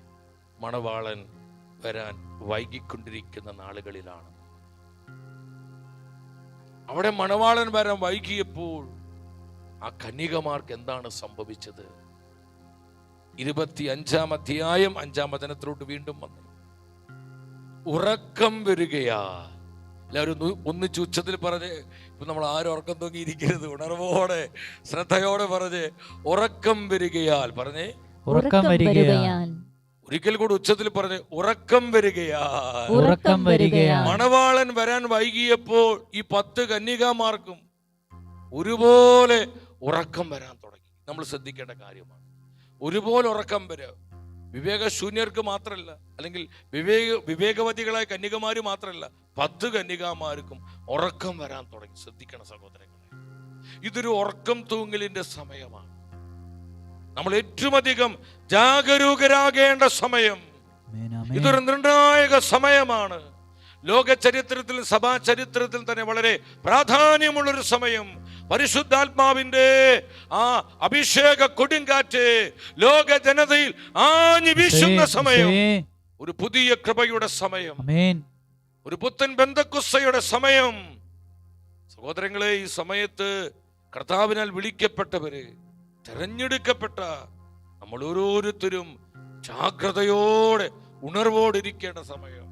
മണവാളൻ വരാൻ വൈകിക്കൊണ്ടിരിക്കുന്ന നാളുകളിലാണ്. അവിടെ മണവാളൻ വരാൻ വൈകിയപ്പോൾ ആ കന്യകമാർക്ക് എന്താണ് സംഭവിച്ചത്? 25-ാം അധ്യായം 5-ാം വചനത്തിലോട്ട് വീണ്ടും വന്നു. ഉറക്കം വരികയാ, എല്ലാവരും ഒന്നിച്ച് ഉച്ചത്തിൽ പറഞ്ഞ്, ഇപ്പൊ നമ്മൾ ആരും ഉറക്കം തൂങ്ങിയിരിക്കരുത്, ഉണർവോടെ ശ്രദ്ധയോടെ പറഞ്ഞ് ഉറക്കം വരികയാൽ പറഞ്ഞേ, ഉറക്കം വരികയാൽ. ഒരിക്കൽ കൂടി ഉച്ചത്തിൽ പറഞ്ഞ് ഉറക്കം വരികയാൽ. ഉറക്കം വരികയാൽ. മണവാളൻ വരാൻ വൈകിയപ്പോൾ ഈ 10 കന്യകാമാർക്കും ഒരുപോലെ ഉറക്കം വരാൻ തുടങ്ങി. നമ്മൾ ശ്രദ്ധിക്കേണ്ട കാര്യമാണ്. ഒരുപോലെ ഉറക്കം വരിക. വിവേകശൂന്യർക്ക് മാത്രമല്ല, അല്ലെങ്കിൽ വിവേകവതികളായ കന്യകമാര് മാത്രമല്ല, 10 കന്യകാമാർക്കും ഉറക്കം വരാൻ തുടങ്ങി. ശ്രദ്ധിക്കണം സഹോദരങ്ങളെ, ഇതൊരു ഉറക്കം തൂങ്ങലിന്റെ സമയമാണ്. നമ്മൾ ഏറ്റവും അധികം ജാഗരൂകരാകേണ്ട സമയം. ഇതൊരു നിർണായക സമയമാണ്. ലോക ചരിത്രത്തിൽ, സഭാ ചരിത്രത്തിൽ തന്നെ വളരെ പ്രാധാന്യമുള്ളൊരു സമയം. പരിശുദ്ധാത്മാവിന്റെ ആ അഭിഷേക കൊടുങ്കാറ്റ് ലോക ജനതയിൽ ആഞ്ഞു വീശുന്ന സമയം. ഒരു പുതിയ കൃപയുടെ സമയം, ഒരു പുത്തൻ ബന്ധക്കുസ്സയുടെ സമയം. സഹോദരങ്ങളെ, ഈ സമയത്ത് കർത്താവിനാൽ വിളിക്കപ്പെട്ടവര്, തെരഞ്ഞെടുക്കപ്പെട്ട നമ്മൾ ഓരോരുത്തരും ജാഗ്രതയോടെ ഉണർവോടെ ഇരിക്കേണ്ട സമയം.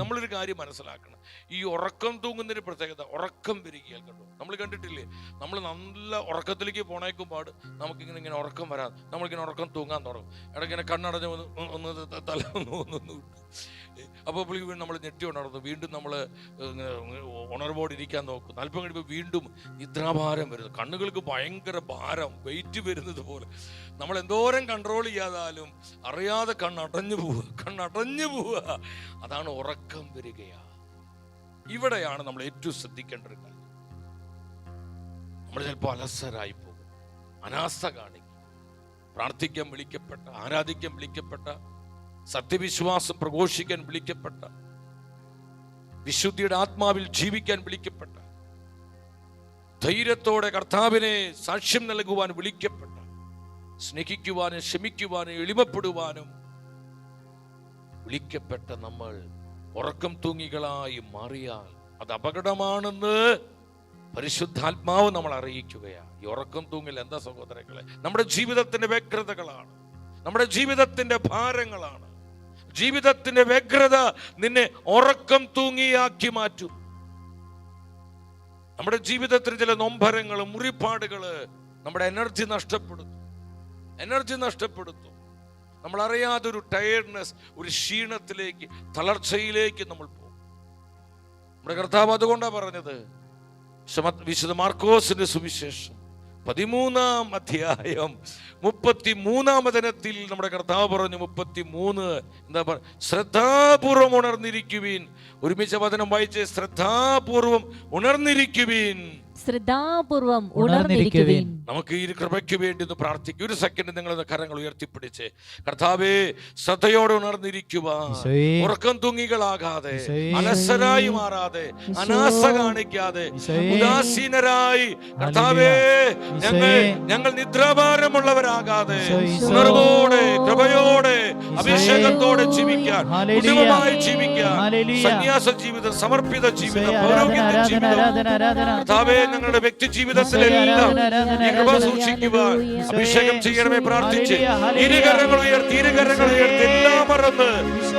നമ്മളൊരു കാര്യം മനസ്സിലാക്കണം. ഈ ഉറക്കം തൂങ്ങുന്നൊരു പ്രത്യേകത, ഉറക്കം വരികയാൽ. കണ്ടോ, നമ്മൾ കണ്ടിട്ടില്ലേ, നമ്മൾ നല്ല ഉറക്കത്തിലേക്ക് പോണേക്കും പാട് നമുക്കിങ്ങനെ ഉറക്കം വരാൻ, നമ്മളിങ്ങനെ ഉറക്കം തൂങ്ങാൻ തുടങ്ങും. ഇടയ്ക്കിങ്ങനെ കണ്ണടഞ്ഞ് ഒന്ന് തല ഒന്ന് അപ്പോൾ നമ്മൾ ഞെട്ടി ഉണർന്നു, വീണ്ടും നമ്മൾ ഉണർവോടെ ഇരിക്കാൻ നോക്കും. അല്പം കഴിയുമ്പോൾ വീണ്ടും നിദ്രാഭാരം വരുന്നു, കണ്ണുകൾക്ക് ഭയങ്കര ഭാരം, വെയിറ്റ് വരുന്നത് പോലെ. നമ്മൾ എന്തോരം കൺട്രോൾ ചെയ്യാതാലും അറിയാതെ കണ്ണടഞ്ഞു പോവുക. അതാണ് ഉറക്കം വരികയാ. ഇവിടെയാണ് നമ്മൾ ഏറ്റവും ശ്രദ്ധിക്കേണ്ട ഒരു കാര്യം. നമ്മൾ ചിലപ്പോൾ അലസരായി പോകും, അനാസ്ഥ കാണിക്കും. പ്രാർത്ഥിക്കാൻ വിളിക്കപ്പെട്ട, ആരാധിക്കാൻ വിളിക്കപ്പെട്ട, സത്യവിശ്വാസം പ്രഘോഷിക്കാൻ വിളിക്കപ്പെട്ട, വിശുദ്ധിയുടെ ആത്മാവിൽ ജീവിക്കാൻ വിളിക്കപ്പെട്ട, ധൈര്യത്തോടെ കർത്താവിനെ സാക്ഷ്യം നൽകുവാൻ വിളിക്കപ്പെട്ട, സ്നേഹിക്കുവാനും ക്ഷമിക്കുവാനും എളിമപ്പെടുവാനും വിളിക്കപ്പെട്ട നമ്മൾ ഉറക്കം തൂങ്ങികളായി മാറിയാൽ അത് അപകടമാണെന്ന് പരിശുദ്ധാത്മാവ് നമ്മൾ അറിയിക്കുകയാണ്. ഈ ഉറക്കം തൂങ്ങൽ എന്താ സഹോദരങ്ങളെ? നമ്മുടെ ജീവിതത്തിന്റെ വ്യഗ്രതകളാണ്, നമ്മുടെ ജീവിതത്തിന്റെ ഭാരങ്ങളാണ്. ജീവിതത്തിന്റെ വ്യഗ്രത നിന്നെ ഉറക്കം തൂങ്ങിയാക്കി മാറ്റും. നമ്മുടെ ജീവിതത്തിൽ ചില നൊമ്പരങ്ങള്, മുറിപ്പാടുകള് നമ്മുടെ എനർജി നഷ്ടപ്പെടുത്തും. നമ്മൾ അറിയാതെ ഒരു ടയർഡ്നെസ്, ഒരു ക്ഷീണത്തിലേക്ക്, തളർച്ചയിലേക്ക് നമ്മൾ പോകും. നമ്മുടെ കർത്താവ് അതുകൊണ്ടാണ് പറഞ്ഞത്, വിശുദ്ധ മാർക്കോസിന്റെ സുവിശേഷം 13-ാം അധ്യായം 33-ാം വചനത്തിൽ നമ്മുടെ കർത്താവ് പറഞ്ഞു, 33 എന്താ പറയുക? ശ്രദ്ധാപൂർവം ഉണർന്നിരിക്കുവിൻ. ഒരുമിച്ച് വചനം വായിച്ച്, ശ്രദ്ധാപൂർവം ഉണർന്നിരിക്കുവിൻ. നമുക്ക് ഈ കൃപയ്ക്ക് വേണ്ടി ഒന്ന് പ്രാർത്ഥിക്കും. ഒരു സെക്കൻഡ് നിങ്ങൾ കരങ്ങൾ ഉയർത്തിപ്പിടിച്ച്, കർത്താവേ, ശ്രദ്ധയോടെ ഉണർന്നിരിക്കുവാൻ, ഉറക്കം തൂങ്ങികളാകാതെ, അലസരായി മാറാതെ, അനാസ കാണിക്കാതെ, ഉദാസീനരായി, കർത്താവേ, ഞങ്ങൾ നിദ്രാഭാരമുള്ളവരാകാതെ ഉണർവോടെ, കൃപയോടെ, അഭിഷേകത്തോടെ ജീവിക്കാൻ, കുടുംബമായി ജീവിക്കാൻ, സന്യാസ ജീവിതം, സമർപ്പിത ജീവിതം, പൗരോഹിത്യ ജീവിതം, കർത്താവേ, ഞങ്ങളുടെ വ്യക്തി ജീവിതത്തിലെല്ലാം ഈ കൃപ സൂക്ഷിക്കുവാൻ അഭിഷേകം ചെയ്യണമേ പ്രാർത്ഥിച്ച് ഇരുകരങ്ങൾ ഉയർത്തി എല്ലാം മറന്ന്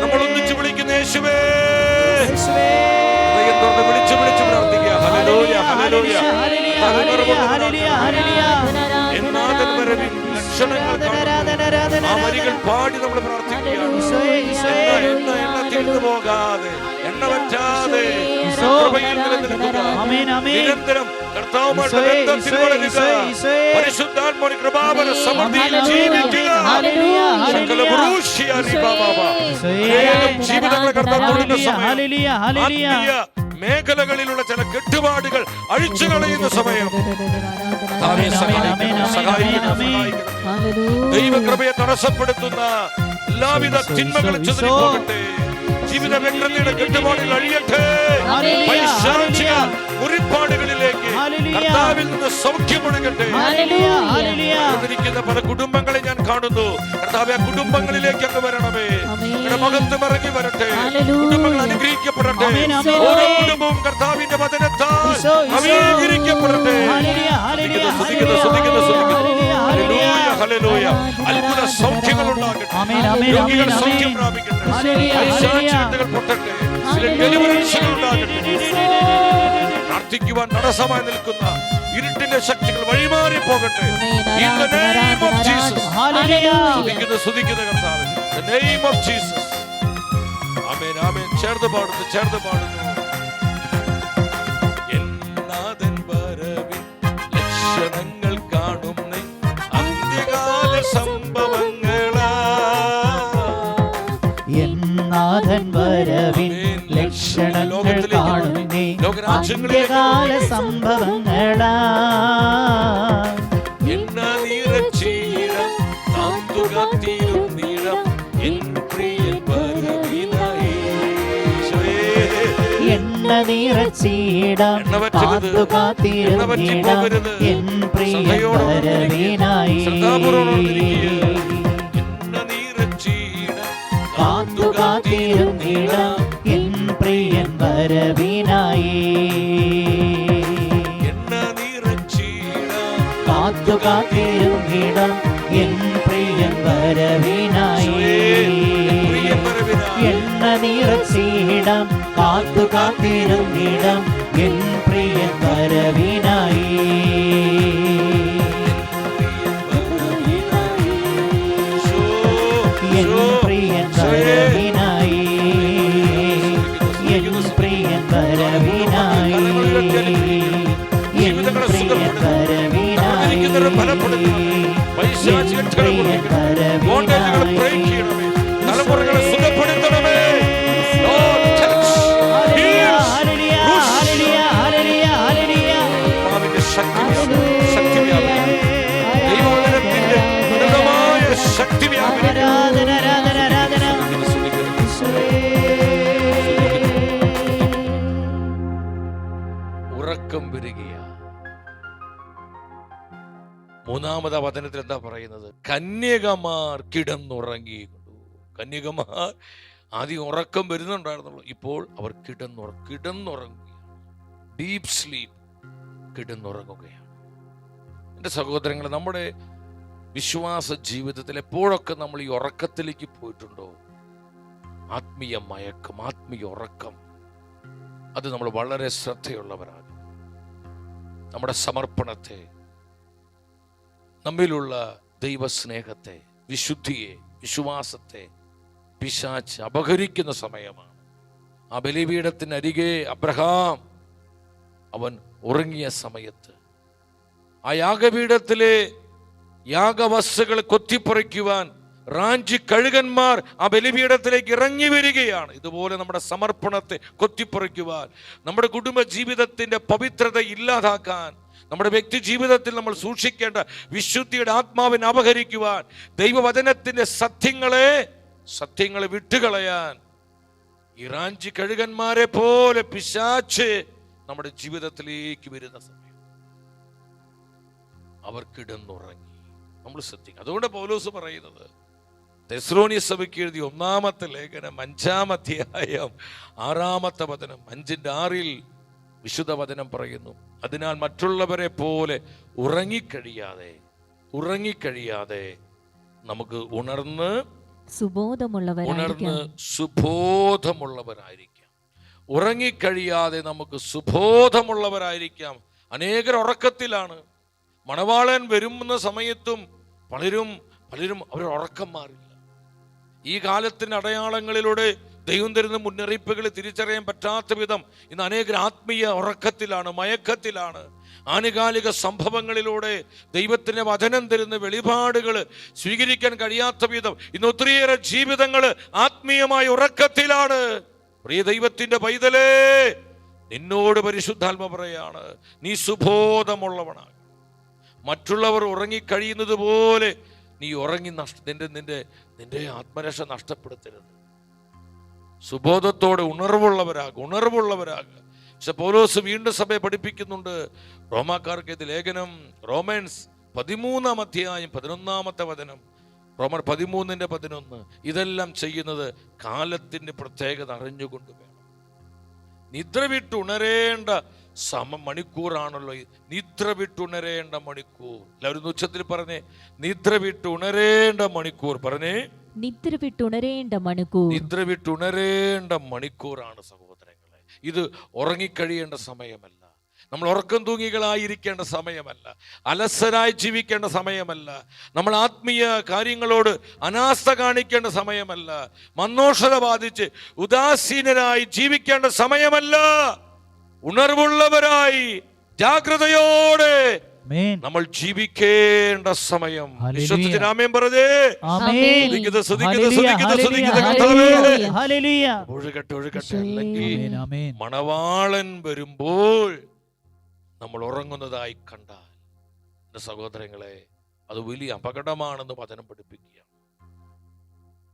നമ്മൾ ഒന്നിച്ച് വിളിക്കുന്ന യേശുവേ, വിളിച്ചു പ്രാർത്ഥിക്കുക. Hallelujah, hallelujah. എന്നാഥൻ വരവിൻ ലക്ഷണങ്ങൾ കാണുന്നു. ആ വരികൾ പാടി നമ്മൾ പ്രാർത്ഥിക്കുകയാണ്. എണ്ണ തീർന്നു പോകാതെ, എണ്ണ വറ്റാതെ കൃപയിൽ നിലനിൽക്കുക. നിരന്തരം കർത്താവുമായിട്ട് ബന്ധത്തിൽ വളരുക. പരിശുദ്ധാത്മാവിന്റെ കൃപാവര സമൃദ്ധിയിൽ ജീവിക്കുക. ജീവിതങ്ങളെ കർത്താവ് തൊടുന്ന സമയം, ആത്മീയ മേഖലകളിലുള്ള ചില കെട്ടുപാടുകൾ അഴിച്ചു കളയുന്ന സമയം. ദൈവകൃപയെ തടസ്സപ്പെടുത്തുന്ന എല്ലാവിധ തിന്മകളും ചിതറിപ്പോകട്ടെ. ജീവിത വ്യഗ്രതയുടെ കെട്ടുപാടുകൾ അഴിയട്ടെ. പൈശാചിക മുറിപ്പാടുകളിലേക്ക് കർത്താവിൽ നിന്ന് സൗഖ്യമൊഴുകട്ടെ. പല കുടുംബങ്ങളെ ഞാൻ കാണുന്നു. കർത്താവേ, കുടുംബങ്ങളിലേക്ക് അങ്ങ് വരണമേ. നിങ്ങളുടെ മഹത്വം ഇറങ്ങി വരട്ടെ. കുടുംബങ്ങൾ അനുഗ്രഹിക്കപ്പെടട്ടെ. ഓരോ കുടുംബവും കർത്താവിന്റെ വചനത്താൽ നവീകരിക്കപ്പെടട്ടെ. ഹല്ലേലൂയ. അത്ഭുത സൗഖ്യങ്ങൾ ഉണ്ടാകട്ടെ. രോഗികൾ സൗഖ്യം പ്രാപിക്കട്ടെ. പൈശാചികതകൾ പൊട്ടട്ടെ. ചില ഡെലിവറൻസുകൾ ഉണ്ടാകട്ടെ. പ്രാർത്ഥിക്കുവാൻ തടസ്സമായി നിൽക്കുന്ന ഇരുട്ടിന്റെ ശക്തികൾ വഴിമാറി പോകട്ടെ. In the name of Jesus. സ്തുതിക്കുന്ന കർത്താവേ, in the name of Jesus. ആമേൻ, ആമേൻ. ചേർന്ന് പാടുന്നു. എന്നാഥൻ വരവിൻ ലക്ഷണങ്ങൾ കാണുന്ന അന്ത്യകാല സംഭവങ്ങളാ. എന്നാഥൻ വരവിൻ ലക്ഷണങ്ങൾ കാണുന്നേ അന്ത്യകാല സംഭവങ്ങളാ. എണ്ണ നിറച്ചീടം കാത്തുകാത്തിരുന്നീടം എൻ പ്രിയൻ വരവിനായി. എണ്ണ നിറച്ചീടം കാത്തുകാത്തിരുന്നീടം എൻ പ്രിയൻ വരവിനായി. കാത്തുകാത്തിരുന്നീടം എൻ പ്രിയൻ വരവിനായി. കാത്തുകാത്തിരുന്നീടം എൻ പ്രിയൻ വരവിനായി. എണ്ണ നിറച്ചീടം കാത്തുകാത്തിരുന്നീടം എൻ പ്രിയൻ വരവിനായി. എൻ പ്രിയൻ വരവിനായി. എൻ പ്രിയൻ വരവിനായി. എൻ പ്രിയൻ വരവിനായി. തലമുറകളെ സുഖപ്പെടുത്തണമേ. ശക്തി ഉറക്കം വരികയാ. മൂന്നാമത് വചനത്തിൽ എന്താ പറയുന്നത്? കന്യകമാർ കിടന്നുറങ്ങിക്കൊണ്ടു. കന്യകമാർ ആദ്യം ഉറക്കം വരുന്നുണ്ടായിരുന്നുള്ളൂ, ഇപ്പോൾ അവർ കിടന്നുറങ്ങുകയാണ്. Deep sleep, കിടന്നുറങ്ങുകയാണ്. എൻ്റെ സഹോദരങ്ങളെ, നമ്മുടെ വിശ്വാസ ജീവിതത്തിൽ എപ്പോഴൊക്കെ നമ്മൾ ഈ ഉറക്കത്തിലേക്ക് പോയിട്ടുണ്ടോ, ആത്മീയ മയക്കം, ആത്മീയ ഉറക്കം, അത് നമ്മൾ വളരെ ശ്രദ്ധയുള്ളവരാണ്. നമ്മുടെ സമർപ്പണത്തെ, നമ്മിലുള്ള ദൈവസ്നേഹത്തെ, വിശുദ്ധിയെ, വിശ്വാസത്തെ പിശാച് അപഹരിക്കുന്ന സമയമാണ്. ആ ബലിപീഠത്തിനരികെ അബ്രഹാം അവൻ ഉറങ്ങിയ സമയത്ത് ആ യാഗപീഠത്തിലെ യാഗവസ്തുക്കൾ കൊത്തിപ്പറിക്കുവാൻ റാഞ്ചി കഴുകന്മാർ ആ ബലിപീഠത്തിലേക്ക് ഇറങ്ങി വരികയാണ്. ഇതുപോലെ നമ്മുടെ സമർപ്പണത്തെ കൊത്തിപ്പറിക്കുവാൻ, നമ്മുടെ കുടുംബ ജീവിതത്തിന്റെ പവിത്രത ഇല്ലാതാക്കാൻ, നമ്മുടെ വ്യക്തി ജീവിതത്തിൽ നമ്മൾ സൂക്ഷിക്കേണ്ട വിശുദ്ധിയുടെ ആത്മാവിനെ അപഹരിക്കുവാൻ, ദൈവവചനത്തിന്റെ സത്യങ്ങളെ വിട്ടുകളയാൻ ഈ റാഞ്ചി കഴുകന്മാരെ പോലെ പിശാച് നമ്മുടെ ജീവിതത്തിലേക്ക് വരുന്ന സമയം അവർ കിടന്നുറങ്ങി. നമ്മൾ ശ്രദ്ധിക്കും. അതുകൊണ്ട് പൗലോസ് പറയുന്നത്, തെസ്സലോനിയ സഭയ്ക്ക് എഴുതിയ 1-ാമത്തെ ലേഖനം 5-ാം അധ്യായം 6-ാമത്തെ വചനം 5:6 വിശുദ്ധ വചനം പറയുന്നു, അതിനാൽ മറ്റുള്ളവരെ പോലെ ഉറങ്ങിക്കഴിയാതെ നമുക്ക് ഉണർന്ന് സുബോധമുള്ളവരായിരിക്കാം. ഉറങ്ങിക്കഴിയാതെ നമുക്ക് സുബോധമുള്ളവരായിരിക്കാം. അനേകർ ഉറക്കത്തിലാണ്. മണവാളൻ വരുന്ന സമയത്തും പലരും അവർ ഉറക്കം മാറില്ല. ഈ കാലത്തിന്റെ അടയാളങ്ങളിലൂടെ ദൈവം തരുന്ന മുന്നറിയിപ്പുകൾ തിരിച്ചറിയാൻ പറ്റാത്ത വിധം ഇന്ന് അനേകർ ആത്മീയ ഉറക്കത്തിലാണ്, മയക്കത്തിലാണ്. ആനുകാലിക സംഭവങ്ങളിലൂടെ ദൈവത്തിന്റെ വചനം തരുന്ന വെളിപാടുകൾ സ്വീകരിക്കാൻ കഴിയാത്ത വിധം ഇന്ന് ഒത്തിരിയേറെ ജീവിതങ്ങൾ ആത്മീയമായ ഉറക്കത്തിലാണ്. പ്രിയ ദൈവത്തിന്റെ പൈതലേ, നിന്നോട് പരിശുദ്ധാത്മ പറയാണ്, നീ സുബോധമുള്ളവനാണ്. മറ്റുള്ളവർ ഉറങ്ങിക്കഴിയുന്നത് പോലെ നീ ഉറങ്ങി നിന്റെ ആത്മരക്ഷ നഷ്ടപ്പെടുത്തരുത്. സുബോധത്തോടെ ഉണർവുള്ളവരാകുക. പക്ഷെ പൗലോസ് വീണ്ടും സഭയെ പഠിപ്പിക്കുന്നുണ്ട്. റോമാക്കാർക്ക് ഇത് ലേഖനം റോമൻസ് 13-ാം അധ്യായം 11-ാമത്തെ വചനം, റോമർ 13:11, ഇതെല്ലാം ചെയ്യുന്നത് കാലത്തിന്റെ പ്രത്യേകത അറിഞ്ഞുകൊണ്ട് വേണം. നിദ്ര വിട്ട് ഉണരേണ്ട മണിക്കൂറാണല്ലോ നിദ്ര വിട്ടുണരേണ്ട മണിക്കൂർ. എല്ലാവരും ഉച്ചത്തിൽ പറഞ്ഞേ, നിദ്ര വിട്ടുണരേണ്ട മണിക്കൂർ. പറഞ്ഞേ, നിദ്ര വിട്ടുണരേണ്ട മണിക്കൂർ. നിദ്ര വിട്ടുണരേണ്ട മണിക്കൂറാണ് സഹോദരങ്ങളെ. ഇത് ഉറങ്ങിക്കഴിയേണ്ട സമയമല്ല, നമ്മൾ ഉറക്കം തൂങ്ങികളായിരിക്കേണ്ട സമയമല്ല, അലസരായി ജീവിക്കേണ്ട സമയമല്ല, നമ്മൾ ആത്മീയ കാര്യങ്ങളോട് അനാസ്ഥ കാണിക്കേണ്ട സമയമല്ല, മന്നോഷത ബാധിച്ച് ഉദാസീനരായി ജീവിക്കേണ്ട സമയമല്ല. ഉണർവുള്ളവരായി ജാഗ്രതയോടെ നമ്മൾ ജീവിക്കേണ്ട സമയം. വിശ്വസിച്ച് ആമേൻ പറഞ്ഞേ. ഒഴുകട്ടെ ഒഴുകട്ടെ. അല്ലെങ്കിൽ മണവാളൻ വരുമ്പോൾ നമ്മൾ ഉറങ്ങുന്നതായി കണ്ടാൽ എന്റെ സഹോദരങ്ങളെ, അത് വലിയ അപകടമാണെന്ന് വചനം പഠിപ്പിക്കുക.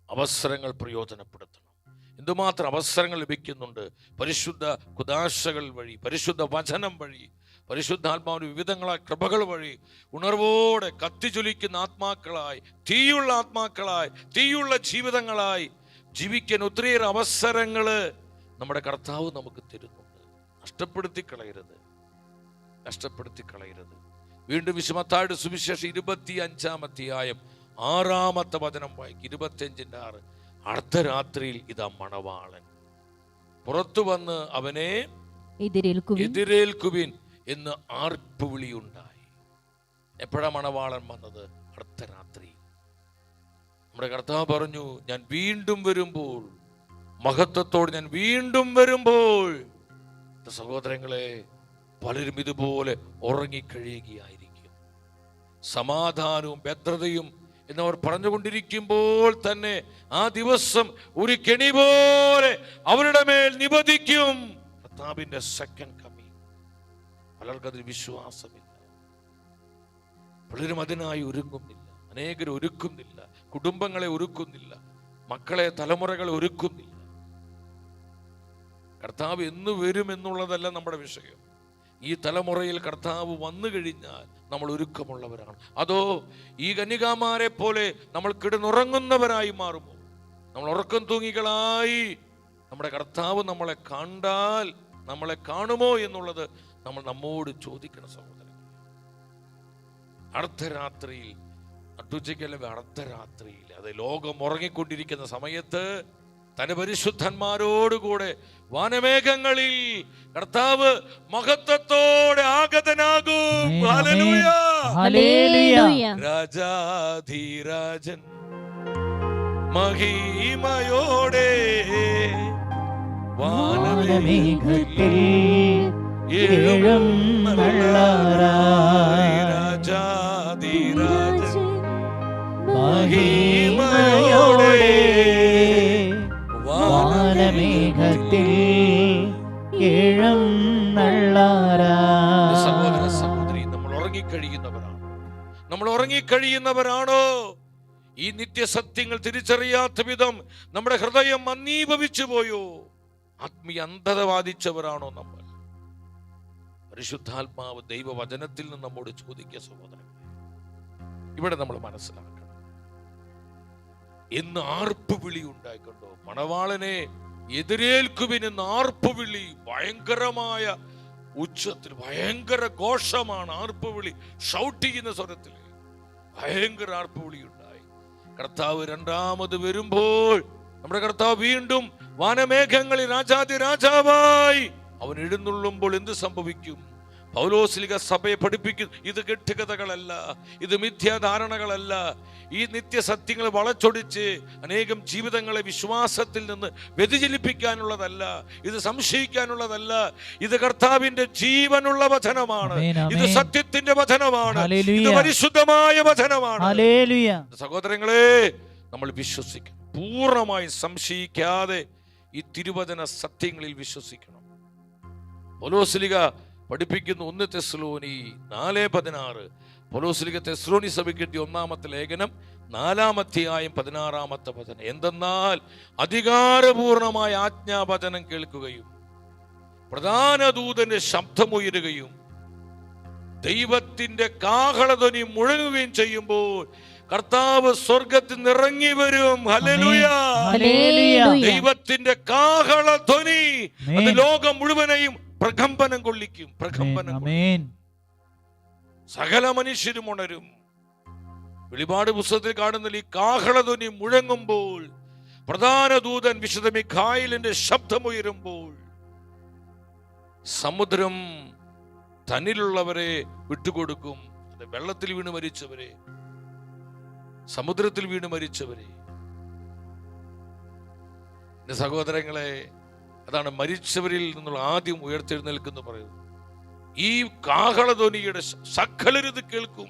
അവസരങ്ങൾ പ്രയോജനപ്പെടുത്തണം. എന്തുമാത്രം അവസരങ്ങൾ ലഭിക്കുന്നുണ്ട് പരിശുദ്ധ കുദാശകൾ വഴി, പരിശുദ്ധ വചനം വഴി, പരിശുദ്ധാത്മാവിന്റെ വിവിധങ്ങളായ കൃപകൾ വഴി ഉണർവോടെ കത്തിജ്വലിക്കുന്ന ആത്മാക്കളായി, തീയുള്ള ആത്മാക്കളായി, തീയുള്ള ജീവിതങ്ങളായി ജീവിക്കാൻ ഒത്തിരിയേറെ അവസരങ്ങള് നമ്മുടെ കർത്താവ് നമുക്ക് തരുന്നുണ്ട്. നഷ്ടപ്പെടുത്തി കളയരുത്. വീണ്ടും മത്തായിയുടെ സുവിശേഷം 25-ാം അധ്യായം 6-ാമത്തെ വചനം വായിക്കും. 25:6. അർദ്ധരാത്രിയിൽ ഇതാ മണവാളൻ പുറത്തു വന്ന് അവനെ എതിരേൽക്കുവിൻ എന്ന് ആർപ്പുവിളിയുണ്ടായി. എപ്പോഴാ മണവാളൻ വന്നത്? അർദ്ധരാത്രി. നമ്മുടെ കർത്താവ് പറഞ്ഞു, ഞാൻ വീണ്ടും വരുമ്പോൾ, മഹത്വത്തോട് ഞാൻ വീണ്ടും വരുമ്പോൾ. സഹോദരങ്ങളെ, പലരും ഇതുപോലെ ഉറങ്ങിക്കഴിയുകയായിരിക്കും. സമാധാനവും ഭദ്രതയും എന്നവർ പറഞ്ഞുകൊണ്ടിരിക്കുമ്പോൾ തന്നെ ആ ദിവസം ഒരു കെണി പോലെ അവരുടെ മേൽ നിപതിക്കും. കർത്താവിന്റെ സെക്കൻഡ് കമ്മിങ്. പലർക്കതിൽ വിശ്വാസമില്ല, പലരും അതിനായി ഒരുങ്ങുന്നില്ല, അനേകർ ഒരുക്കുന്നില്ല, കുടുംബങ്ങളെ ഒരുക്കുന്നില്ല, മക്കളെ, തലമുറകളെ ഒരുക്കുന്നില്ല. കർത്താവ് എന്ന് വരും എന്നുള്ളതല്ല നമ്മുടെ വിഷയം. ഈ തലമുറയിൽ കർത്താവ് വന്നു കഴിഞ്ഞാൽ നമ്മൾ ഒരുക്കമുള്ളവരാണ്. അതോ ഈ കന്യകാമാരെ പോലെ നമ്മൾ കിടന്നുറങ്ങുന്നവരായി മാറുമോ? നമ്മൾ ഉറക്കം തൂങ്ങികളായി നമ്മുടെ കർത്താവ് നമ്മളെ കണ്ടാൽ നമ്മളെ കാണുമോ എന്നുള്ളത് നമ്മൾ നമ്മോട് ചോദിക്കണം സഹോദരൻ. അർദ്ധരാത്രിയിൽ, നട്ടുച്ചയ്ക്കല്ല, അർദ്ധരാത്രിയിൽ, അത് ലോകം ഉറങ്ങിക്കൊണ്ടിരിക്കുന്ന സമയത്ത് തന്റെ പരിശുദ്ധന്മാരോടുകൂടെ വാനമേഘങ്ങളിൽ കർത്താവ് മഹത്വത്തോടെ ആഗതനാകും. രാജാധിരാജൻ മഹിമയോടെ വാനമേഘത്തിൽ രാജാധിരാജൻ മഹിമയോടെ സഹോദര സഹോദരി, നമ്മൾ ഉറങ്ങിക്കഴിയുന്നവരാണോ? ഈ നിത്യസത്യങ്ങൾ തിരിച്ചറിയാത്ത വിധം നമ്മുടെ ഹൃദയം മന്ദീഭവിച്ചു പോയോ? ആത്മീയ അന്ധത ബാധിച്ചവരാണോ നമ്മൾ? പരിശുദ്ധാത്മാവ് ദൈവവചനത്തിൽ നിന്ന് നമ്മോട് ചോദിക്കുക സഹോദരൻ. ഇവിടെ നമ്മൾ മനസ്സിലാക്കണം, എന്ന് ആർപ്പുവിളി ഉണ്ടായിക്കൊണ്ടോ? മണവാളനെ എതിരേൽക്കുവിനെന്ന് ആർപ്പുവിളി, ഭയങ്കരമായ ഉച്ചത്തിൽ, ഭയങ്കര ഘോഷമാണ് ആർപ്പുവിളി. ഷൗട്ട് ചെയ്യുന്ന സ്വരത്തിൽ ഭയങ്കര ആർപ്പുവിളി ഉണ്ടായി. കർത്താവ് രണ്ടാമത് വരുമ്പോൾ നമ്മുടെ കർത്താവ് വീണ്ടും വാനമേഘങ്ങളിൽ രാജാതി രാജാവായി അവൻ എഴുന്നള്ളുമ്പോൾ എന്ത് സംഭവിക്കും? പൗലോസ്ലിഹ സഭയെ പഠിപ്പിക്കുന്നു, ഇത് കെട്ടുകഥകളല്ല, ഇത് മിഥ്യാധാരണകളല്ല, ഈ നിത്യസത്യങ്ങൾ വളച്ചൊടിച്ച് അനേകം ജീവിതങ്ങളെ വിശ്വാസത്തിൽ നിന്ന് വ്യതിചലിപ്പിക്കാനുള്ളതല്ല, ഇത് സംശയിക്കാനുള്ളതല്ല. ഇത് കർത്താവിന്റെ ജീവനുള്ള വചനമാണ്, ഇത് സത്യത്തിന്റെ വചനമാണ്, ഇത് പരിശുദ്ധമായ വചനമാണ്. സഹോദരങ്ങളെ, നമ്മൾ വിശ്വസിക്കണം, പൂർണ്ണമായി സംശയിക്കാതെ ഈ തിരുവചന സത്യങ്ങളിൽ വിശ്വസിക്കണം. പൗലോസ്ലിഹ പഠിപ്പിക്കുന്നു 1 തെസ്സലോനി 4:16. പൗലോസ്ലിഹ തെസ്സലോനി സഭയ്ക്ക് എഴുതിയ 1-ാമത്തെ ലേഖനം 4-ാം അധ്യായം 16-ാമത്തെ വചനം. എന്തെന്നാൽ അധികാരപൂർണമായ ആജ്ഞാവചനം കേൾക്കുകയും പ്രധാന ദൂതന്റെ ശബ്ദമുയരുകയും ദൈവത്തിന്റെ കാഹളധ്വനി മുഴങ്ങുകയും ചെയ്യുമ്പോൾ കർത്താവ് സ്വർഗത്തിൽ നിന്ന് ഇറങ്ങി വരും. ഹല്ലേലൂയ! ദൈവത്തിന്റെ കാഹളധ്വനി അത് ലോകം മുഴുവനെയും പ്രകമ്പനം കൊള്ളിക്കും. പ്രകമ്പനം കൊള്ളിക്കും. ആമേൻ. സകല മനുഷ്യരും ഉണരും. വെളിപാട് പുസ്തകത്തിൽ കാണുന്ന ഈ കാഹളധ്വനി മുഴങ്ങുമ്പോൾ, പ്രധാന ദൂതൻ വിശുദ്ധ മിഖായേലിന്റെ ശബ്ദമുയരുമ്പോൾ, സമുദ്രം തന്നിലുള്ളവരെ വിട്ടുകൊടുക്കും. വെള്ളത്തിൽ വീണ് മരിച്ചവരെ, സമുദ്രത്തിൽ വീണ് മരിച്ചവരെ. എന്റെ സഹോദരങ്ങളെ, അതാണ് മരിച്ചവരിൽ നിന്നുള്ള ആദ്യം ഉയർത്തെഴുന്നേൽക്കുന്നു പറയുന്നത്. ഈ കാഹളധ്വനിയുടെ സകലരും ഇത് കേൾക്കും,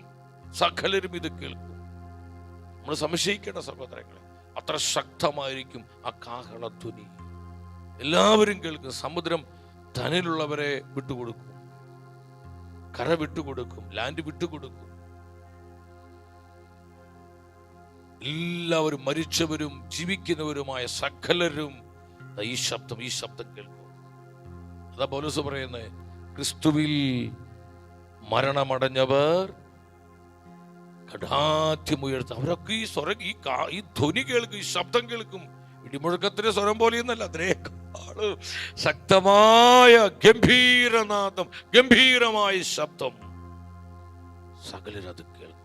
സകലരും ഇത് കേൾക്കും. നമ്മൾ സംശയിക്കേണ്ട സഹോദരങ്ങളെ, അത്ര ശക്തമായിരിക്കും ആ കാഹളധ്വനി. എല്ലാവരും കേൾക്കും. സമുദ്രം തന്നിലുള്ളവരെ വിട്ടുകൊടുക്കും, കര വിട്ടുകൊടുക്കും, ലാൻഡ് വിട്ടുകൊടുക്കും. എല്ലാവരും, മരിച്ചവരും ജീവിക്കുന്നവരുമായ സകലരും ഈ ശബ്ദം കേൾക്കും. അതാ പൗലോസ് പറയുന്നത്, ക്രിസ്തുവിൽ മരണമടഞ്ഞവർ കടാധ്യമുയർത്തും. അവരൊക്കെ ഈ ധ്വനി കേൾക്കും, ഈ ശബ്ദം കേൾക്കും. ഇടിമുഴക്കത്തിന്റെ സ്വരം പോലെയൊന്നല്ല, അതിനേക്കാള് ശക്തമായ ഗംഭീരനാദം, ഗംഭീരമായ ശബ്ദം. സകലരത് കേൾക്കും.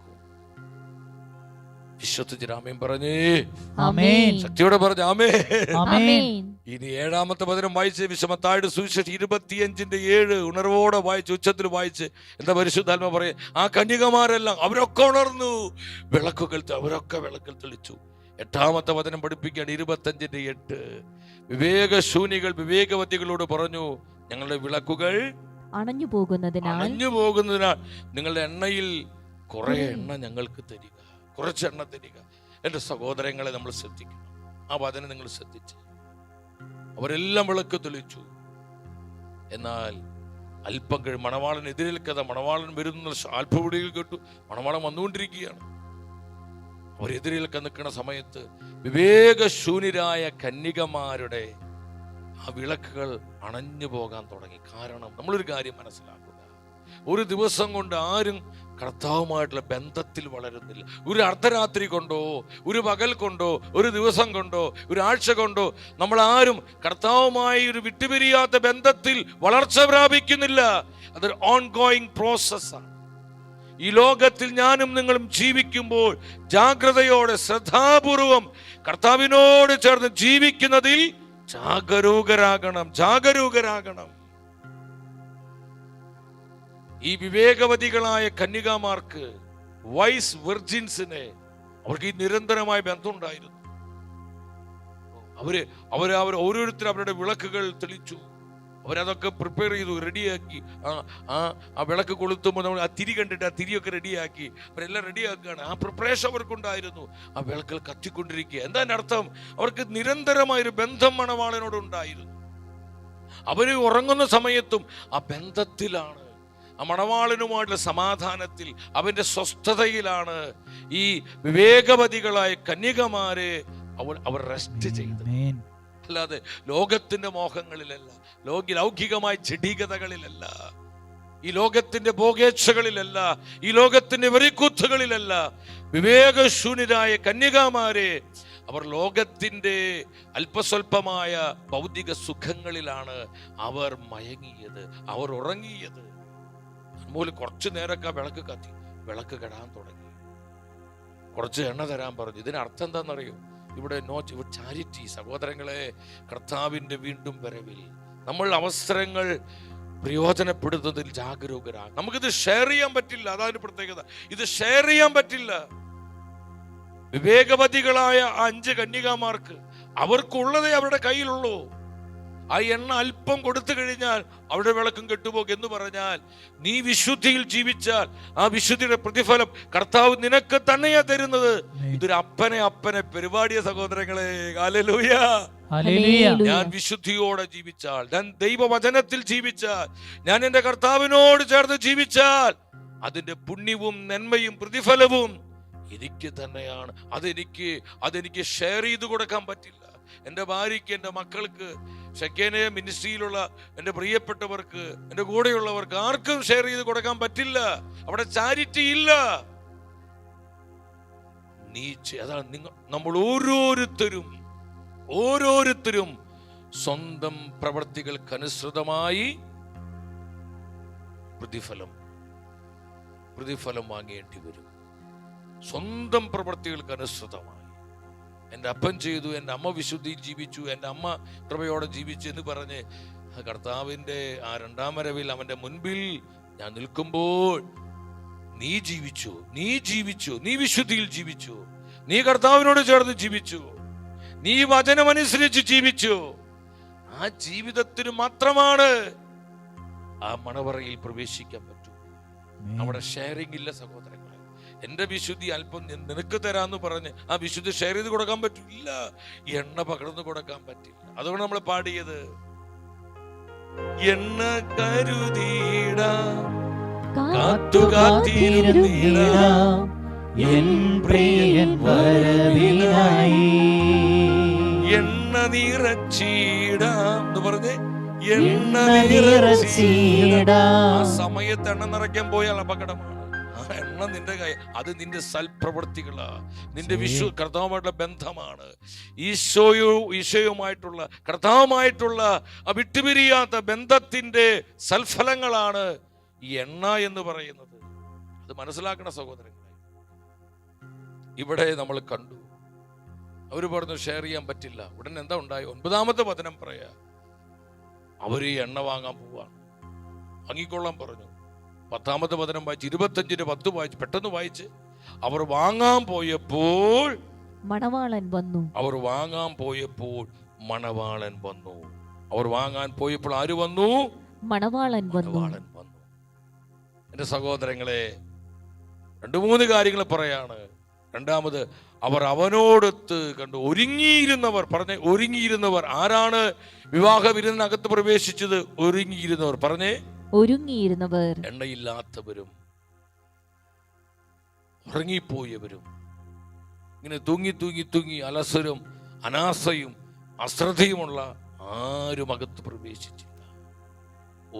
വിശ്വസിച്ച് ആമേൻ പറഞ്ഞേ. ആമേൻ. ശക്തിയോടെ പറഞ്ഞ ആമേൻ. ആമേൻ. ഇനി 7-ാമത്തെ വചനം വായിച്ച്, മത്തായിയുടെ സുവിശേഷം 25:7 ഉണർവോടെ വായിച്ച്, ഉച്ചത്തിൽ വായിച്ച്. എന്താ പരിശുദ്ധാത്മ പറയും? ആ കന്യകമാരെല്ലാം അവരൊക്കെ ഉണർന്നു, വിളക്കുകൾ അവരൊക്കെ വിളക്കിൽ തെളിച്ചു. 8-ാമത്തെ വചനം പഠിപ്പിക്കുകയാണ് 25:8. വിവേകശൂന്യകൾ വിവേകവതികളോട് പറഞ്ഞു, ഞങ്ങളുടെ വിളക്കുകൾ അണഞ്ഞു പോകുന്നതിനാൽ നിങ്ങളുടെ എണ്ണയിൽ കുറെ എണ്ണ ഞങ്ങൾക്ക് തരിക, കുറച്ച് എണ്ണ തരിക. എന്റെ സഹോദരങ്ങളെ, നമ്മൾ ശ്രദ്ധിക്കണം. ആ വചനം നിങ്ങൾ ശ്രദ്ധിച്ച്. അവരെല്ലാം വിളക്ക് തെളിച്ചു. എന്നാൽ അല്പം മണവാളൻ എതിരേൽക്കാതെ, മണവാളൻ വരുന്ന അല്പവിളികൾ കേട്ടു. മണവാളൻ വന്നുകൊണ്ടിരിക്കുകയാണ്. അവരെതിരേൽക്കാൻ നിൽക്കുന്ന സമയത്ത് വിവേകശൂന്യരായ കന്യകമാരുടെ ആ വിളക്കുകൾ അണഞ്ഞു പോകാൻ തുടങ്ങി. കാരണം നമ്മളൊരു കാര്യം മനസ്സിലാക്കുക, ഒരു ദിവസം കൊണ്ട് ആരും കർത്താവുമായിട്ടുള്ള ബന്ധത്തിൽ വളരുന്നില്ല. ഒരു അർദ്ധരാത്രി കൊണ്ടോ, ഒരു പകൽ കൊണ്ടോ, ഒരു ദിവസം കൊണ്ടോ, ഒരു ആഴ്ച കൊണ്ടോ നമ്മൾ ആരും കർത്താവുമായി ഒരു വിട്ടുപിരിയാത്ത ബന്ധത്തിൽ വളർച്ച പ്രാപിക്കുന്നില്ല. അതൊരു ഓൺഗോയിങ് പ്രോസസ്സാണ്. ഈ ലോകത്തിൽ ഞാനും നിങ്ങളും ജീവിക്കുമ്പോൾ ജാഗ്രതയോടെ, ശ്രദ്ധാപൂർവം കർത്താവിനോട് ചേർന്ന് ജീവിക്കുന്നതിൽ ജാഗരൂകരാകണം. ഈ വിവേകവതികളായ കന്യകാമാർക്ക്, വൈസ് വെർജിൻസിനെ, അവർക്ക് ഈ നിരന്തരമായ ബന്ധമുണ്ടായിരുന്നു. അവർ ഓരോരുത്തരും അവരുടെ വിളക്കുകൾ തെളിച്ചു. അവരതൊക്കെ പ്രിപ്പയർ ചെയ്തു, റെഡിയാക്കി. ആ വിളക്ക് കൊളുത്തുമ്പോൾ നമ്മൾ ആ തിരി കണ്ടിട്ട് ആ തിരിയൊക്കെ റെഡിയാക്കി, അവരെല്ലാം റെഡിയാക്കുകയാണ്. ആ പ്രിപ്പറേഷൻ അവർക്കുണ്ടായിരുന്നു. ആ വിളക്കുകൾ കത്തിക്കൊണ്ടിരിക്കുക. എന്താ അർത്ഥം? അവർക്ക് നിരന്തരമായൊരു ബന്ധം മണവാളനോട് ഉണ്ടായിരുന്നു. അവർ ഉറങ്ങുന്ന സമയത്തും ആ ബന്ധത്തിലാണ്, ആ മണവാളനുമായിട്ടുള്ള സമാധാനത്തിൽ, അവന്റെ സ്വസ്ഥതയിലാണ് ഈ വിവേകവതികളായ കന്യകമാരെ അവർ റെസ്റ്റ് ചെയ്തത്. അല്ലാതെ ലോകത്തിന്റെ മോഹങ്ങളിലല്ല, ലൗകികമായ ജഡികതകളിലല്ല, ഈ ലോകത്തിന്റെ ഭോഗേച്ഛകളിലല്ല, ഈ ലോകത്തിന്റെ വെറിക്കൂത്തുകളിലല്ല. വിവേകശൂന്യരായ കന്യകാമാരെ അവർ ലോകത്തിന്റെ അല്പസ്വല്പമായ ഭൗതിക സുഖങ്ങളിലാണ് അവർ മയങ്ങിയത്, അവർ ഉറങ്ങിയത്. അതുപോലെ കുറച്ചു നേരമൊക്കെ വിളക്ക് കത്തി, വിളക്ക് കെടാൻ തുടങ്ങി. കുറച്ച് എണ്ണ തരാൻ പറഞ്ഞു. ഇതിനർത്ഥം എന്താണെന്നറിയോ? ഇവിടെ ചാരിറ്റി. സഹോദരങ്ങളെ, കർത്താവിന്റെ വീണ്ടും വരവിൽ നമ്മൾ അവസരങ്ങൾ പ്രയോജനപ്പെടുത്തുന്നതിൽ ജാഗരൂകരാകും. നമുക്കിത് ഷെയർ ചെയ്യാൻ പറ്റില്ല, അതാണ് പ്രത്യേകത. ഇത് ഷെയർ ചെയ്യാൻ പറ്റില്ല. വിവേകവതികളായ 5 കന്യകാമാർക്ക് അവർക്കുള്ളതേ അവരുടെ കയ്യിലുള്ളൂ. ആ എണ്ണ അല്പം കൊടുത്തു കഴിഞ്ഞാൽ അവരുടെ വിളക്കും കെട്ടുപോകും. എന്ന് പറഞ്ഞാൽ നീ വിശുദ്ധിയിൽ ജീവിച്ചാൽ ആ വിശുദ്ധിയുടെ പ്രതിഫലം കർത്താവ് നിനക്ക് തന്നെയാ തരുന്നത്. ഇതൊരു അപ്പനെ പരിപാടിയ സഹോദരങ്ങളെ. ഹല്ലേലൂയ. ഞാൻ വിശുദ്ധിയോടെ ജീവിച്ചാൽ, ഞാൻ ദൈവവചനത്തിൽ ജീവിച്ചാൽ, ഞാൻ എൻ്റെ കർത്താവിനോട് ചേർന്ന് ജീവിച്ചാൽ അതിന്റെ പുണ്യവും നന്മയും പ്രതിഫലവും എനിക്ക് തന്നെയാണ്. അതെനിക്ക് ഷെയർ ചെയ്ത് കൊടുക്കാൻ പറ്റില്ല. എൻ്റെ ഭാര്യയ്ക്ക്, എൻ്റെ മക്കൾക്ക്, ഷെക്കേനെ മിനിസ്ട്രിയിലുള്ള എൻ്റെ പ്രിയപ്പെട്ടവർക്ക്, എൻ്റെ കൂടെയുള്ളവർക്ക് ആർക്കും ഷെയർ ചെയ്ത് കൊടുക്കാൻ പറ്റില്ല. അവിടെ ചാരിറ്റി ഇല്ല. അതാണ് നമ്മൾ ഓരോരുത്തരും സ്വന്തം പ്രവർത്തികൾക്കനുസൃതമായി പ്രതിഫലം വാങ്ങേണ്ടി വരും. സ്വന്തം പ്രവൃത്തികൾക്ക് അനുസൃതമായി. എൻ്റെ അപ്പൻ ചെയ്തു, എൻ്റെ അമ്മ വിശുദ്ധിയിൽ ജീവിച്ചു, എൻ്റെ അമ്മ കൃപയോടെ ജീവിച്ചു എന്ന് പറഞ്ഞ് കർത്താവിൻ്റെ ആ രണ്ടാം വരവിൽ അവൻ്റെ മുൻപിൽ ഞാൻ നിൽക്കുമ്പോൾ നീ ജീവിച്ചു, നീ വിശുദ്ധിയിൽ ജീവിച്ചു, നീ കർത്താവിനോട് ചേർന്ന് ജീവിച്ചു, നീ വചനമനുസരിച്ച് ജീവിച്ചു, ആ ജീവിതത്തിന് മാത്രമാണ് ആ മണവറയിൽ പ്രവേശിക്കാൻ പറ്റൂ. അവിടെ ഷെയറിംഗ് ഇല്ല സഹോദരങ്ങളെ. എന്റെ വിശുദ്ധി അല്പം നിനക്ക് തരാന്ന് പറഞ്ഞ് ആ വിശുദ്ധി ഷെയർ ചെയ്ത് കൊടുക്കാൻ പറ്റില്ല, എണ്ണ പകർന്നു കൊടുക്കാൻ പറ്റില്ല. അതുകൊണ്ട് നമ്മൾ പാടിയത് എണ്ണ കരുതിയിടാം കാത്തുകാത്തിരുന്നിടാം എൻ പ്രിയൻ വരവിനായി. എണ്ണ നിറച്ചിടാം എന്ന് പറഞ്ഞ് എണ്ണ നിറച്ചിടാം. ആ സമയത്ത് എണ്ണ നിറയ്ക്കാൻ പോയാൽ അപകടമാണ്. ആ എണ്ണ നിന്റെ കൈ, അത് നിന്റെ സൽപ്രവൃത്തികളാ, നിന്റെ കർത്താവുമായിട്ടുള്ള ബന്ധമാണ്. ഈശോയുമായിട്ടുള്ള കർത്താവുമായിട്ടുള്ള ആ വിട്ടുപിരിയാത്ത ബന്ധത്തിന്റെ സൽഫലങ്ങളാണ് ഈ എണ്ണ എന്ന് പറയുന്നത്. അത് മനസ്സിലാക്കണ സഹോദരങ്ങളെ. ഇവിടെ നമ്മൾ കണ്ടു, അവര് പറഞ്ഞു ഷെയർ ചെയ്യാൻ പറ്റില്ല. ഉടനെ എന്താ ഉണ്ടായി? 9-ാമത്തെ വചനം പറയാ, അവര് ഈ എണ്ണ വാങ്ങാൻ പോവാണ്. വാങ്ങിക്കൊള്ളാൻ പറഞ്ഞു. 10-ാമത്തെ വചനം വായിച്ച് 25-10 വായിച്ച് പെട്ടെന്ന് വായിച്ച്, അവർ വാങ്ങാൻ പോയപ്പോൾ മണവാളൻ വന്നു. അവർ വാങ്ങാൻ പോയപ്പോൾ മണവാളൻ വന്നു. അവർ വാങ്ങാൻ പോയപ്പോൾ ആര് വന്നു? മണവാളൻ വന്നു. എന്റെ സഹോദരങ്ങളെ, 2-3 കാര്യങ്ങൾ പറയാണ്. രണ്ടാമത്, അവർ അവനോടൊത്ത് കണ്ടു. ഒരുങ്ങിയിരുന്നവർ, പറഞ്ഞേ ഒരുങ്ങിയിരുന്നവർ. ആരാണ് വിവാഹ വിരുന്നിനകത്ത് പ്രവേശിച്ചത്? ഒരുങ്ങിയിരുന്നവർ. പറഞ്ഞേ ഒരുങ്ങിയിരുന്നവർ. എണ്ണയില്ലാത്തവരും ഉറങ്ങിപ്പോയവരും, ഇങ്ങനെ തൂങ്ങി അലസരും അനാസയും അശ്രദ്ധയുമുള്ള ആരും അകത്ത് പ്രവേശിച്ചില്ല.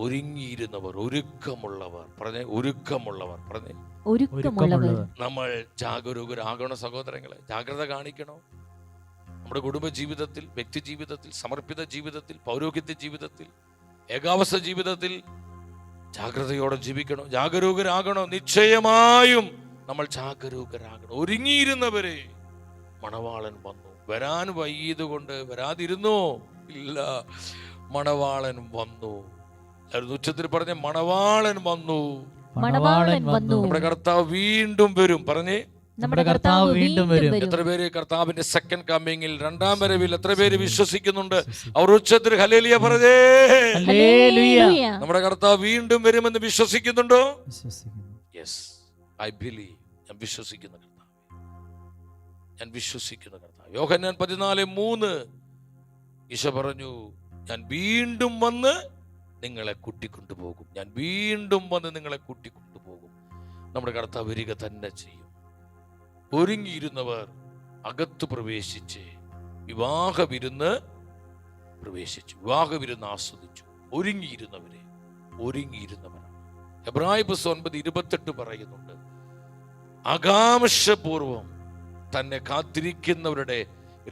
ഒരുങ്ങിയിരുന്നവർ, ഒരുക്കമുള്ളവർ. പറഞ്ഞേ ഒരുക്കമുള്ളവർ. പറഞ്ഞേ ഒരുക്കമുള്ളവർ. നമ്മൾ ജാഗരൂകരാകണം സഹോദരങ്ങളെ. ജാഗ്രത കാണിക്കണം. നമ്മുടെ കുടുംബ ജീവിതത്തിൽ, വ്യക്തി ജീവിതത്തിൽ, സമർപ്പിത ജീവിതത്തിൽ, പൗരോഹിത്യ ജീവിതത്തിൽ, ഏകാവസ്ഥ ജീവിതത്തിൽ ജാഗ്രതയോടെ ജീവിക്കണം, ജാഗരൂകരാകണം. നിശ്ചയമായും നമ്മൾ ജാഗരൂകരാകണം. ഒരുങ്ങിയിരുന്നവരെ മണവാളൻ വന്നു. വരാൻ വൈകിയത് കൊണ്ട് വരാതിരുന്നോ? ഇല്ല, മണവാളൻ വന്നു. ഉച്ചത്തിൽ പറഞ്ഞ മണവാളൻ വന്നു. മണവാളൻ വന്നു. നമ്മുടെ കർത്താവ് വീണ്ടും വരും. പറഞ്ഞേ നമ്മുടെ കർത്താവ് വീണ്ടും വരും. എത്ര പേര് കർത്താവിന്റെ സെക്കൻഡ് കമ്മിങ്ങിൽ, രണ്ടാം വരവിൽ എത്ര പേര് വിശ്വസിക്കുന്നുണ്ട്? അവർ ഉച്ചത്തിൽ ഹല്ലേലൂയ പറഞ്ഞേ. നമ്മുടെ കർത്താവ് വീണ്ടും വരുമെന്ന് വിശ്വസിക്കുന്നുണ്ടോ? Yes, I believe. ഞാൻ വിശ്വസിക്കുന്ന കർത്താവ്, ഞാൻ വിശ്വസിക്കുന്ന കർത്താവ്. യോഹന്നാൻ 14:3 ഈശോ പറഞ്ഞു, ഞാൻ വീണ്ടും വന്ന് നിങ്ങളെ കൂട്ടിക്കൊണ്ടുപോകും. ഞാൻ വീണ്ടും വന്ന് നിങ്ങളെ കൂട്ടിക്കൊണ്ടുപോകും. നമ്മുടെ കർത്താവ് വരിക തന്നെ ചെയ്യും. ഒരുങ്ങിയിരുന്നവർ അകത്ത് പ്രവേശിച്ച് വിവാഹ വിരുന്ന് ആസ്വദിച്ചു. ഒരുങ്ങിയിരുന്നവരാണ്. എബ്രായ പുസ്തകം 9:28 പറയുന്നുണ്ട്, ആകാംക്ഷപൂർവം തന്നെ കാത്തിരിക്കുന്നവരുടെ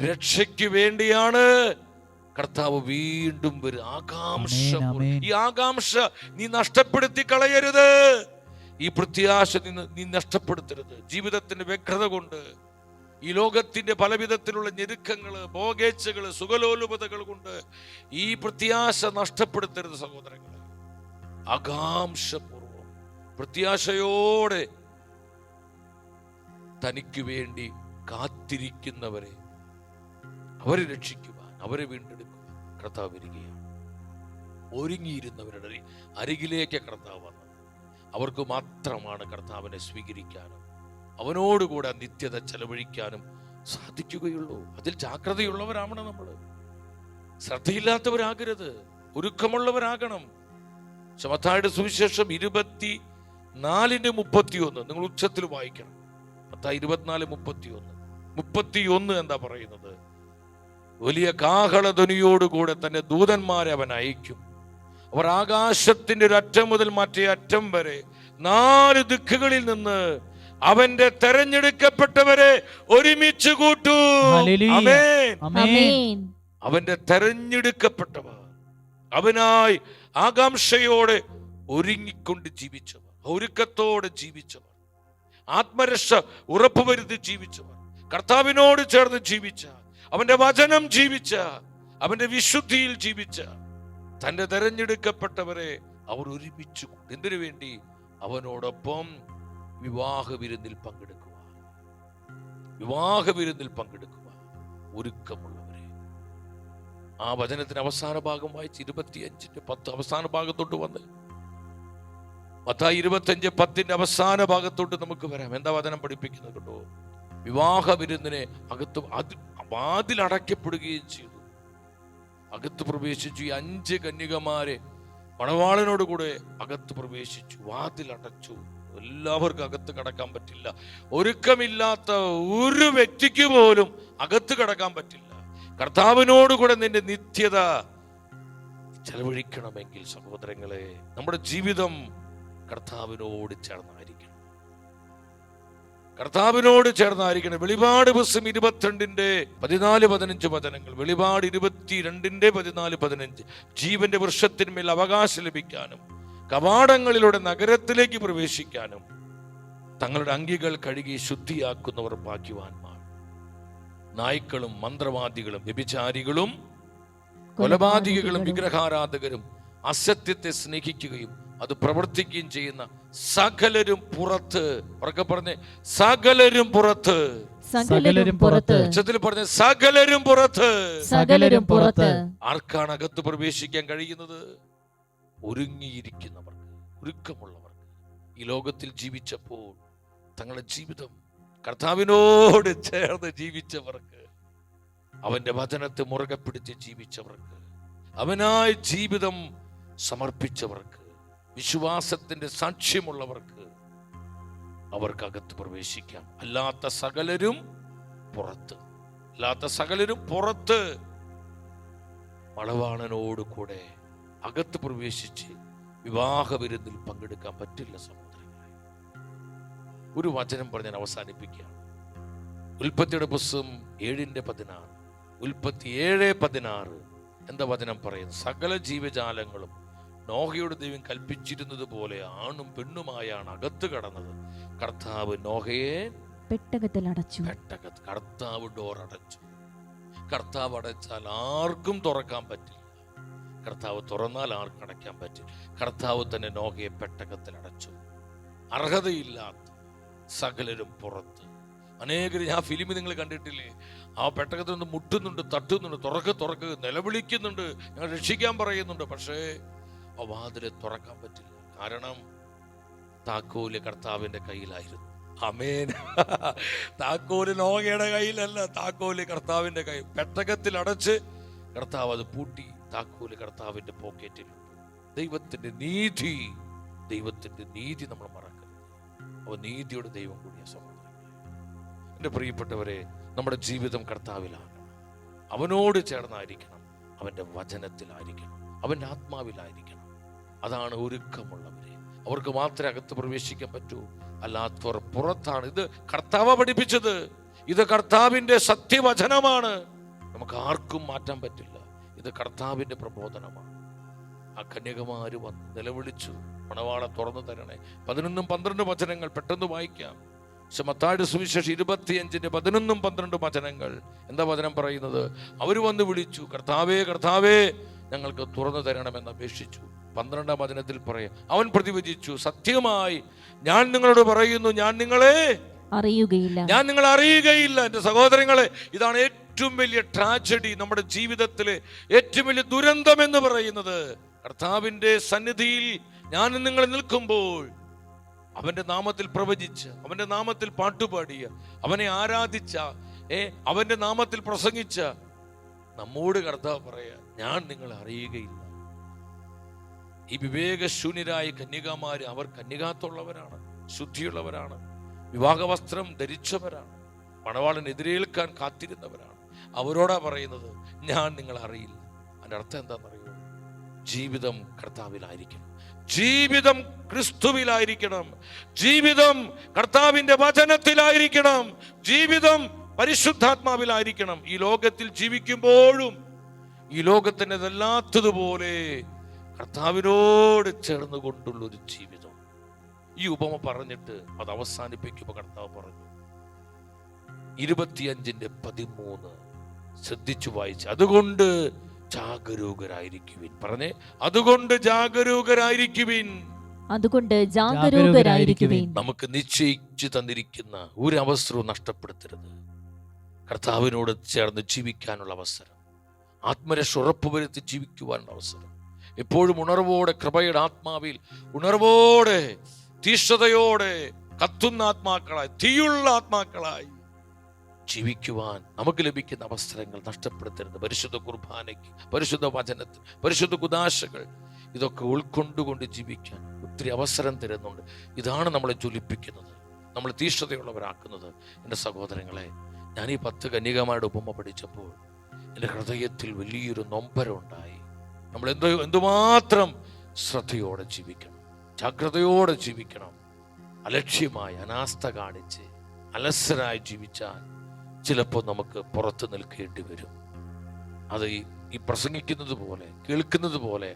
രക്ഷയ്ക്ക് വേണ്ടിയാണ് കർത്താവ് വീണ്ടും വരും. ഈ ആകാംക്ഷ നീ നഷ്ടപ്പെടുത്തി കളയരുത്. ഈ പ്രത്യാശ നീ നഷ്ടപ്പെടുത്തരുത്. ജീവിതത്തിന്റെ വ്യഗ്രത കൊണ്ട്, ഈ ലോകത്തിന്റെ പലവിധത്തിലുള്ള ഞെരുക്കങ്ങള്, ഭോഗേച്ഛകള്, സുഖലോലുപതകൾ കൊണ്ട് ഈ പ്രത്യാശ നഷ്ടപ്പെടുത്തരുത് സഹോദരങ്ങളെ. ആകാംക്ഷപൂർവം പ്രത്യാശയോടെ തനിക്ക് വേണ്ടി കാത്തിരിക്കുന്നവരെ, അവരെ രക്ഷിക്കുവാൻ, അവരെ വീണ്ടെടുക്കുവാൻ കർത്താവ് വരികയാണ്. ഒരുങ്ങിയിരുന്നവരുടെ അരികിലേക്ക് കർത്താവ് വന്നത്. അവർക്ക് മാത്രമാണ് കർത്താവിനെ സ്വീകരിക്കാനും അവനോടുകൂടെ നിത്യത ചെലവഴിക്കാനും സാധിക്കുകയുള്ളൂ. അതിൽ ജാഗ്രതയുള്ളവരാവണം നമ്മൾ. ശ്രദ്ധയില്ലാത്തവരാകരുത്, ഒരുക്കമുള്ളവരാകണം. മത്തായിയുടെ സുവിശേഷം 24:31 നിങ്ങൾ ഉച്ചത്തിൽ വായിക്കണം. മത്തായി 24:31 എന്താ പറയുന്നത്? വലിയ കാഹളധ്വനിയോടുകൂടെ തന്നെ ദൂതന്മാരെ അവൻ അയക്കും. അവർ ആകാശത്തിന്റെ ഒരു അറ്റം മുതൽ മറ്റേ അറ്റം വരെ 4 ദിക്കുകളിൽ നിന്ന് അവന്റെ തെരഞ്ഞെടുക്കപ്പെട്ടവരെ ഒരുമിച്ച് കൂട്ടൂ. ആമേൻ. അവന്റെ തെരഞ്ഞെടുക്കപ്പെട്ടവർ അവനായി ആകാംക്ഷയോടെ ഒരുങ്ങിക്കൊണ്ട് ജീവിച്ചവർ, ഒരുക്കത്തോടെ ജീവിച്ചവർ, ആത്മരക്ഷ ഉറപ്പുവരുത്തി ജീവിച്ചവർ, കർത്താവിനോട് ചേർന്ന് ജീവിച്ച, അവന്റെ വചനം ജീവിച്ച, അവന്റെ വിശുദ്ധിയിൽ ജീവിച്ച തന്റെ തെരഞ്ഞെടുക്കപ്പെട്ടവരെ അവർ ഒരുമിച്ച് എന്തിനു വേണ്ടി? അവനോടൊപ്പം വിവാഹ വിരുന്നിൽ പങ്കെടുക്കുക, വിവാഹ വിരുന്നിൽ പങ്കെടുക്കുക, ഒരുക്കമുള്ളവരെ. ആ വചനത്തിന് അവസാന ഭാഗം വായിച്ച് 25:10 അവസാന ഭാഗത്തോട്ട് വന്ന് മത്തായി 25:10 അവസാന ഭാഗത്തോട്ട് നമുക്ക് വരാം. എന്താ വചനം പഠിപ്പിക്കുന്നത് കേട്ടോ? വിവാഹ വിരുന്നിനെ അകത്ത് വാതിലടയ്ക്കപ്പെടുകയും ചെയ്തു. അകത്ത് പ്രവേശിച്ചു. ഈ 5 കന്യകമാരെ മണവാളനോട് കൂടെ അകത്ത് പ്രവേശിച്ചു. വാതിലടച്ചു. എല്ലാവർക്കും അകത്ത് കടക്കാൻ പറ്റില്ല. ഒരുക്കമില്ലാത്ത ഒരു വ്യക്തിക്ക് പോലും അകത്ത് കടക്കാൻ പറ്റില്ല. കർത്താവിനോട് കൂടെ നിന്റെ നിത്യത ചെലവഴിക്കണമെങ്കിൽ സഹോദരങ്ങളെ, നമ്മുടെ ജീവിതം കർത്താവിനോട് ചേർന്നായിരിക്കണം. കർത്താവിനോട് ചേർന്നായിരിക്കണം. വെളിപാട് പുസ്തകം 22:14-15 വചനങ്ങൾ, വെളിപാട് 22:14-15 ജീവന്റെ വൃക്ഷത്തിന്മേൽ അവകാശം ലഭിക്കാനും കവാടങ്ങളിലൂടെ നഗരത്തിലേക്ക് പ്രവേശിക്കാനും തങ്ങളുടെ അങ്കികൾ കഴുകി ശുദ്ധിയാക്കുന്നവർ ഭാഗ്യവാന്മാർ. നായ്ക്കളും മന്ത്രവാദികളും വ്യഭിചാരികളും കൊലപാതകികളും വിഗ്രഹാരാധകരും അസത്യത്തെ സ്നേഹിക്കുകയും അത് പ്രവർത്തിക്കുകയും ചെയ്യുന്ന സകലരും പുറത്ത്. ഉറക്കെ പറഞ്ഞേ, സകലരും പുറത്ത്. സകലരും പുറത്ത്. ഉച്ചത്തിൽ പറഞ്ഞ സകലരും പുറത്ത്. സകലരും പുറത്ത്. ആർക്കാണ് അകത്ത് പ്രവേശിക്കാൻ കഴിയുന്നത്? ഒരുങ്ങിയിരിക്കുന്നവർക്ക്, ഒരുക്കമുള്ളവർക്ക്. ഈ ലോകത്തിൽ ജീവിച്ചപ്പോൾ തങ്ങളുടെ ജീവിതം കർത്താവിനോട് ചേർന്ന് ജീവിച്ചവർക്ക്, അവന്റെ വചനത്തെ മുറുകെ പിടിച്ച് ജീവിച്ചവർക്ക്, അവനായി ജീവിതം സമർപ്പിച്ചവർക്ക്, വിശ്വാസത്തിന്റെ സാക്ഷ്യമുള്ളവർക്ക് അവർക്കകത്ത് പ്രവേശിക്കാം. അല്ലാത്ത സകലരും പുറത്ത്. അല്ലാത്ത സകലരും പുറത്ത്. മണവാളനോട് കൂടെ അകത്ത് പ്രവേശിച്ച് വിവാഹ വിരുന്നിൽ പങ്കെടുക്കാൻ പറ്റില്ല സഹോദരങ്ങളെ. ഒരു വചനം പറഞ്ഞ് ഞാൻ അവസാനിപ്പിക്കുകയാണ്. ഉൽപ്പത്തിയുടെ പുസ്തകം 7:16, ഉൽപ്പത്തി 7:16 എന്താ വചനം പറയുന്നത്? സകല ജീവജാലങ്ങളും നോഹയോട് ദൈവം കൽപ്പിച്ചിരുന്നത് പോലെ ആണും പെണ്ണുമായാണ് അകത്ത് കടന്നത്. കർത്താവ് നോഹയെ പെട്ടകത്തിൽ അടച്ചു. കർത്താവ് ഡോർ അടച്ചു. കർത്താവ് അടച്ചാൽ ആർക്കും തുറക്കാൻ പറ്റില്ല. കർത്താവ് തുറന്നാൽ ആർക്കും അടയ്ക്കാൻ പറ്റില്ല. കർത്താവ് തന്നെ നോഹയെ പെട്ടകത്തിൽ അടച്ചു. അർഹതയില്ലാത്ത സകലരും പുറത്ത്. അനേകര്, ആ ഫിലിം നിങ്ങൾ കണ്ടിട്ടില്ലേ? ആ പെട്ടകത്തിൽ നിന്ന് മുട്ടുന്നുണ്ട്, തട്ടുന്നുണ്ട്, തുറക്ക് നിലവിളിക്കുന്നുണ്ട്, ഞങ്ങൾ രക്ഷിക്കാൻ പറയുന്നുണ്ട്. പക്ഷേ ആ വാതില് തുറക്കാൻ പറ്റില്ല. കാരണം താക്കോല് കർത്താവിന്റെ കയ്യിലായിരുന്നു. ആമേൻ. താക്കോല് നോഹയുടെ കയ്യിലല്ല, താക്കോല് കർത്താവിന്റെ കയ്യിൽ. പെട്ടകത്തിൽ അടച്ച് കർത്താവ് അത് പൂട്ടി. താക്കോല് കർത്താവിന്റെ പോക്കറ്റിലുണ്ട്. ദൈവത്തിന്റെ നീതി നമ്മൾ മറക്കരുത്. അവ നീതിയുടെ ദൈവം കൂടിയ സഹോദരങ്ങളെ, എൻ്റെ പ്രിയപ്പെട്ടവരെ, നമ്മുടെ ജീവിതം കർത്താവിലാകണം. അവനോട് ചേർന്നായിരിക്കണം. അവന്റെ വചനത്തിലായിരിക്കണം. അവന്റെ ആത്മാവിലായിരിക്കണം. അതാണ് ഒരുക്കമുള്ളവരെ. അവർക്ക് മാത്രമേ അകത്ത് പ്രവേശിക്കാൻ പറ്റൂ. അല്ലാത്തവർ പുറത്താണ്. ഇത് കർത്താവ് പഠിപ്പിച്ചത്. ഇത് കർത്താവിന്റെ സത്യവചനമാണ്. നമുക്ക് ആർക്കും മാറ്റാൻ പറ്റില്ല. ഇത് കർത്താവിന്റെ പ്രബോധനമാണ്. ആ കന്യകമാര് വന്ന് നിലവിളിച്ചു, മണവാള തുറന്നു തരണേ. 11-12 വചനങ്ങൾ പെട്ടെന്ന് വായിക്കാം. മത്തായിയുടെ സുവിശേഷം 25:11-12 വചനങ്ങൾ. എന്താ വചനം പറയുന്നത്? അവർ വന്ന് വിളിച്ചു, കർത്താവേ കർത്താവേ ഞങ്ങൾക്ക് തുറന്നു തരണമെന്ന് അപേക്ഷിച്ചു. 12-ാം വചനത്തിൽ പറയാം, അവൻ പ്രതിവചിച്ചു, സത്യമായി ഞാൻ നിങ്ങളോട് പറയുന്നു, ഞാൻ നിങ്ങളെ അറിയുകയില്ല. എൻ്റെ സഹോദരങ്ങളെ, ഇതാണ് ഏറ്റവും വലിയ ട്രാജഡി. നമ്മുടെ ജീവിതത്തിലെ ഏറ്റവും വലിയ ദുരന്തം എന്ന് പറയുന്നത്, കർത്താവിന്റെ സന്നിധിയിൽ ഞാൻ നിങ്ങൾ നിൽക്കുമ്പോൾ അവന്റെ നാമത്തിൽ പ്രവചിച്ച്, അവന്റെ നാമത്തിൽ പാട്ടുപാടിയ, അവനെ ആരാധിച്ച, അവന്റെ നാമത്തിൽ പ്രസംഗിച്ച നമ്മോട് കർത്താവ് പറയാ, ഞാൻ നിങ്ങളെ അറിയുകയില്ല. ഈ വിവേകശൂന്യരായ കന്യകമാര്, അവർ കന്യകാത്തുള്ളവരാണ്, ശുദ്ധിയുള്ളവരാണ്, വിവാഹവസ്ത്രം ധരിച്ചവരാണ്, മണവാളൻ എതിരേൽക്കാൻ കാത്തിരുന്നവരാണ്. അവരോടാ പറയുന്നത്, ഞാൻ നിങ്ങളെ അറിയില്ല. അതിന്റെ അർത്ഥം എന്താണെന്നറിയോ? ജീവിതം കർത്താവിലായിരിക്കണം. ജീവിതം ക്രിസ്തുവിലായിരിക്കണം. ജീവിതം കർത്താവിന്റെ വചനത്തിലായിരിക്കണം. ജീവിതം പരിശുദ്ധാത്മാവിലായിരിക്കണം. ഈ ലോകത്തിൽ ജീവിക്കുമ്പോഴും ഈ ലോകത്തിൻ്റെതല്ലാത്തതുപോലെ കർത്താവിനോട് ചേർന്ന് കൊണ്ടുള്ള ഒരു ജീവിതം. ഈ ഉപമ പറഞ്ഞിട്ട് അത് അവസാനിപ്പിക്കുമ്പോൾ കർത്താവ് പറഞ്ഞു 25:13 ശ്രദ്ധിച്ചു വായിച്ച്, അതുകൊണ്ട് ജാഗരൂകരായിരിക്കുവിൻ. പറഞ്ഞേ, അതുകൊണ്ട് ജാഗരൂകരായിരിക്കുവിൻ. അതുകൊണ്ട് ജാഗരൂകരായിരിക്കുവിൻ. നമുക്ക് നിശ്ചയിച്ചു തന്നിരിക്കുന്ന ഒരു അവസരവും നഷ്ടപ്പെടുത്തരുത്. കർത്താവിനോട് ചേർന്ന് ജീവിക്കാനുള്ള അവസരം, ആത്മരക്ഷ ഉറപ്പുവരുത്തി ജീവിക്കുവാനുള്ള അവസരം, എപ്പോഴും ഉണർവോടെ, കൃപയുടെ ആത്മാവിൽ ഉണർവോടെ, തീഷ്ണതയോടെ കത്തുന്ന ആത്മാക്കളായി, തീയുള്ള ആത്മാക്കളായി ജീവിക്കുവാൻ നമുക്ക് ലഭിക്കുന്ന അവസരങ്ങൾ നഷ്ടപ്പെടുത്തരുത്. പരിശുദ്ധ കുർബാനയ്ക്ക്, പരിശുദ്ധ വചനത്തിന്, പരിശുദ്ധ കുദാശകൾ ഇതൊക്കെ ഉൾക്കൊണ്ടുകൊണ്ട് ജീവിക്കാൻ ഒത്തിരി അവസരം തരുന്നുണ്ട്. ഇതാണ് നമ്മളെ ജ്വലിപ്പിക്കുന്നത്, നമ്മൾ തീഷ്ണതയുള്ളവരാക്കുന്നത്. എൻ്റെ സഹോദരങ്ങളെ, ഞാൻ ഈ 10 കന്യകമാരുടെ ഉപമ പഠിച്ചപ്പോൾ എൻ്റെ ഹൃദയത്തിൽ വലിയൊരു നൊമ്പരം ഉണ്ടായി. നമ്മൾ എന്തുമാത്രം ശ്രദ്ധയോടെ ജീവിക്കണം, ജാഗ്രതയോടെ ജീവിക്കണം. അലക്ഷ്യമായി, അനാസ്ഥ കാണിച്ച് അലസരായി ജീവിച്ചാൽ ചിലപ്പോൾ നമുക്ക് പുറത്ത് നിൽക്കേണ്ടി വരും. അത് ഈ പ്രസംഗിക്കുന്നത് പോലെ, കേൾക്കുന്നത് പോലെ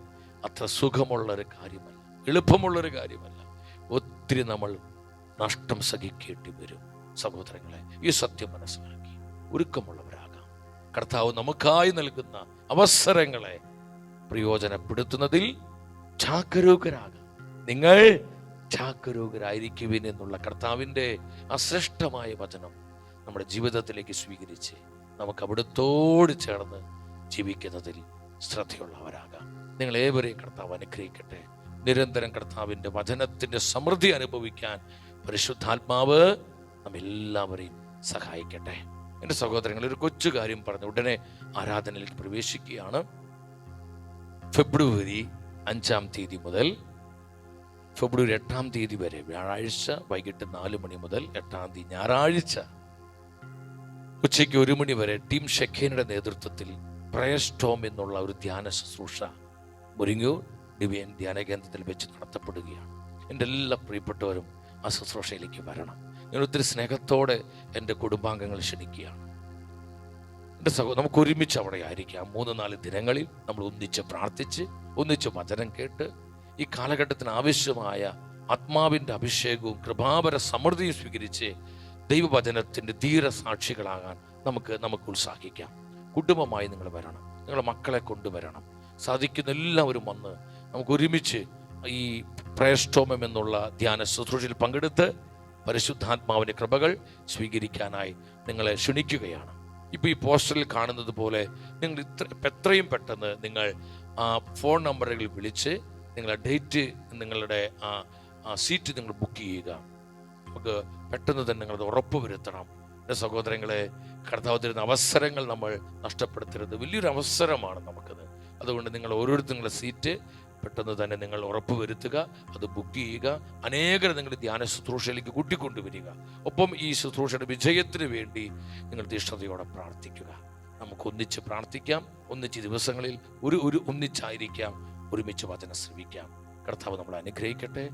അത്ര സുഖമുള്ളൊരു കാര്യമല്ല, എളുപ്പമുള്ളൊരു കാര്യമല്ല. ഒത്തിരി നമ്മൾ നഷ്ടം സഹിക്കേണ്ടി വരും. സഹോദരങ്ങളെ, ഈ സത്യം മനസ്സിലാക്കി ഒരുക്കമുള്ളവരാകാം. കർത്താവ് നമുക്കായി നൽകുന്ന അവസരങ്ങളെ പ്രയോജനപ്പെടുത്തുന്നതിൽ ജാഗരൂകരാകാം. നിങ്ങൾ ജാഗരൂകരായിരിക്കുവിൻ എന്നുള്ള കർത്താവിൻ്റെ അശ്രേഷ്ഠമായ വചനം നമ്മുടെ ജീവിതത്തിലേക്ക് സ്വീകരിച്ച് നമുക്ക് അവിടുത്തോട് ചേർന്ന് ജീവിക്കുന്നതിൽ ശ്രദ്ധയുള്ളവരാകാം. നിങ്ങൾ ഏവരെയും കർത്താവ് അനുഗ്രഹിക്കട്ടെ. നിരന്തരം കർത്താവിൻ്റെ വചനത്തിൻ്റെ സമൃദ്ധി അനുഭവിക്കാൻ പരിശുദ്ധാത്മാവ് നമ്മെല്ലാവരെയും സഹായിക്കട്ടെ. എൻ്റെ സഹോദരങ്ങൾ, ഒരു കൊച്ചു കാര്യം പറഞ്ഞ് ഉടനെ ആരാധനയിലേക്ക് പ്രവേശിക്കുകയാണ്. ഫെബ്രുവരി 5-ാം തീയതി മുതൽ ഫെബ്രുവരി 8-ാം തീയതി വരെ വ്യാഴാഴ്ച വൈകിട്ട് 4 മണി മുതൽ 8-ാം തീയതി ഞായറാഴ്ച ഉച്ചയ്ക്ക് 1 മണി വരെ ടീം ഷെഖേനയുടെ നേതൃത്വത്തിൽ പ്രയർ സ്റ്റോം എന്നുള്ള ഒരു ധ്യാന ശുശ്രൂഷ മുരിങ്ങൂർ ഡിവൈൻ ധ്യാന കേന്ദ്രത്തിൽ വെച്ച് നടത്തപ്പെടുകയാണ്. എൻ്റെ എല്ലാ പ്രിയപ്പെട്ടവരും ആ ശുശ്രൂഷയിലേക്ക് വരണം. ഞാൻ ഒത്തിരി സ്നേഹത്തോടെ എൻ്റെ കുടുംബാംഗങ്ങൾ ക്ഷണിക്കുകയാണ്. എൻ്റെ നമുക്ക് ഒരുമിച്ച് അവിടെ ആയിരിക്കാം. 3-4 ദിനങ്ങളിൽ നമ്മൾ ഒന്നിച്ച് പ്രാർത്ഥിച്ച്, ഒന്നിച്ച് വചനം കേട്ട്, ഈ കാലഘട്ടത്തിന് ആവശ്യമായ ആത്മാവിൻ്റെ അഭിഷേകവും കൃപാപര സമൃദ്ധിയും സ്വീകരിച്ച് ദൈവവചനത്തിൻ്റെ ധീരസാക്ഷികളാകാൻ നമുക്ക് ഉത്സാഹിക്കാം. കുടുംബമായി നിങ്ങൾ വരണം, നിങ്ങളുടെ മക്കളെ കൊണ്ടുവരണം. സാധിക്കുന്ന എല്ലാവരും വന്ന് നമുക്ക് ഒരുമിച്ച് ഈ പ്രയർ സ്റ്റോമം എന്നുള്ള ധ്യാന ശുശ്രൂഷയിൽ പങ്കെടുത്ത് പരിശുദ്ധാത്മാവിൻ്റെ കൃപകൾ സ്വീകരിക്കാനായി നിങ്ങളെ ക്ഷണിക്കുകയാണ്. ഇപ്പോൾ ഈ പോസ്റ്ററിൽ കാണുന്നത് പോലെ നിങ്ങൾ എത്രയും പെട്ടെന്ന് നിങ്ങൾ ആ ഫോൺ നമ്പറുകളിൽ വിളിച്ച് നിങ്ങളുടെ ഡേറ്റ്, നിങ്ങളുടെ ആ സീറ്റ് നിങ്ങൾ ബുക്ക് ചെയ്യുക. നമുക്ക് പെട്ടെന്ന് തന്നെ നിങ്ങളത് ഉറപ്പ് വരുത്തണം. എൻ്റെ സഹോദരങ്ങളെ, കർത്താവ് തരുന്ന അവസരങ്ങൾ നമ്മൾ നഷ്ടപ്പെടുത്തരുത്. വലിയൊരു അവസരമാണ് നമുക്കത്. അതുകൊണ്ട് നിങ്ങൾ ഓരോരുത്തരും നിങ്ങളുടെ സീറ്റ് പെട്ടെന്ന് തന്നെ നിങ്ങൾ ഉറപ്പ് വരുത്തുക, അത് ബുക്ക് ചെയ്യുക. അനേകരെ നിങ്ങൾ ധ്യാന ശുശ്രൂഷയിലേക്ക് കൂട്ടിക്കൊണ്ടുവരിക. ഒപ്പം ഈ ശുശ്രൂഷയുടെ വിജയത്തിന് വേണ്ടി നിങ്ങൾ തീഷ്ണതയോടെ പ്രാർത്ഥിക്കുക. നമുക്ക് ഒന്നിച്ച് പ്രാർത്ഥിക്കാം, ഒന്നിച്ച് ദിവസങ്ങളിൽ ഒന്നിച്ചായിരിക്കാം, ഒരുമിച്ച് വചനം ശ്രവിക്കാം. കർത്താവ് നമ്മളെ അനുഗ്രഹിക്കട്ടെ.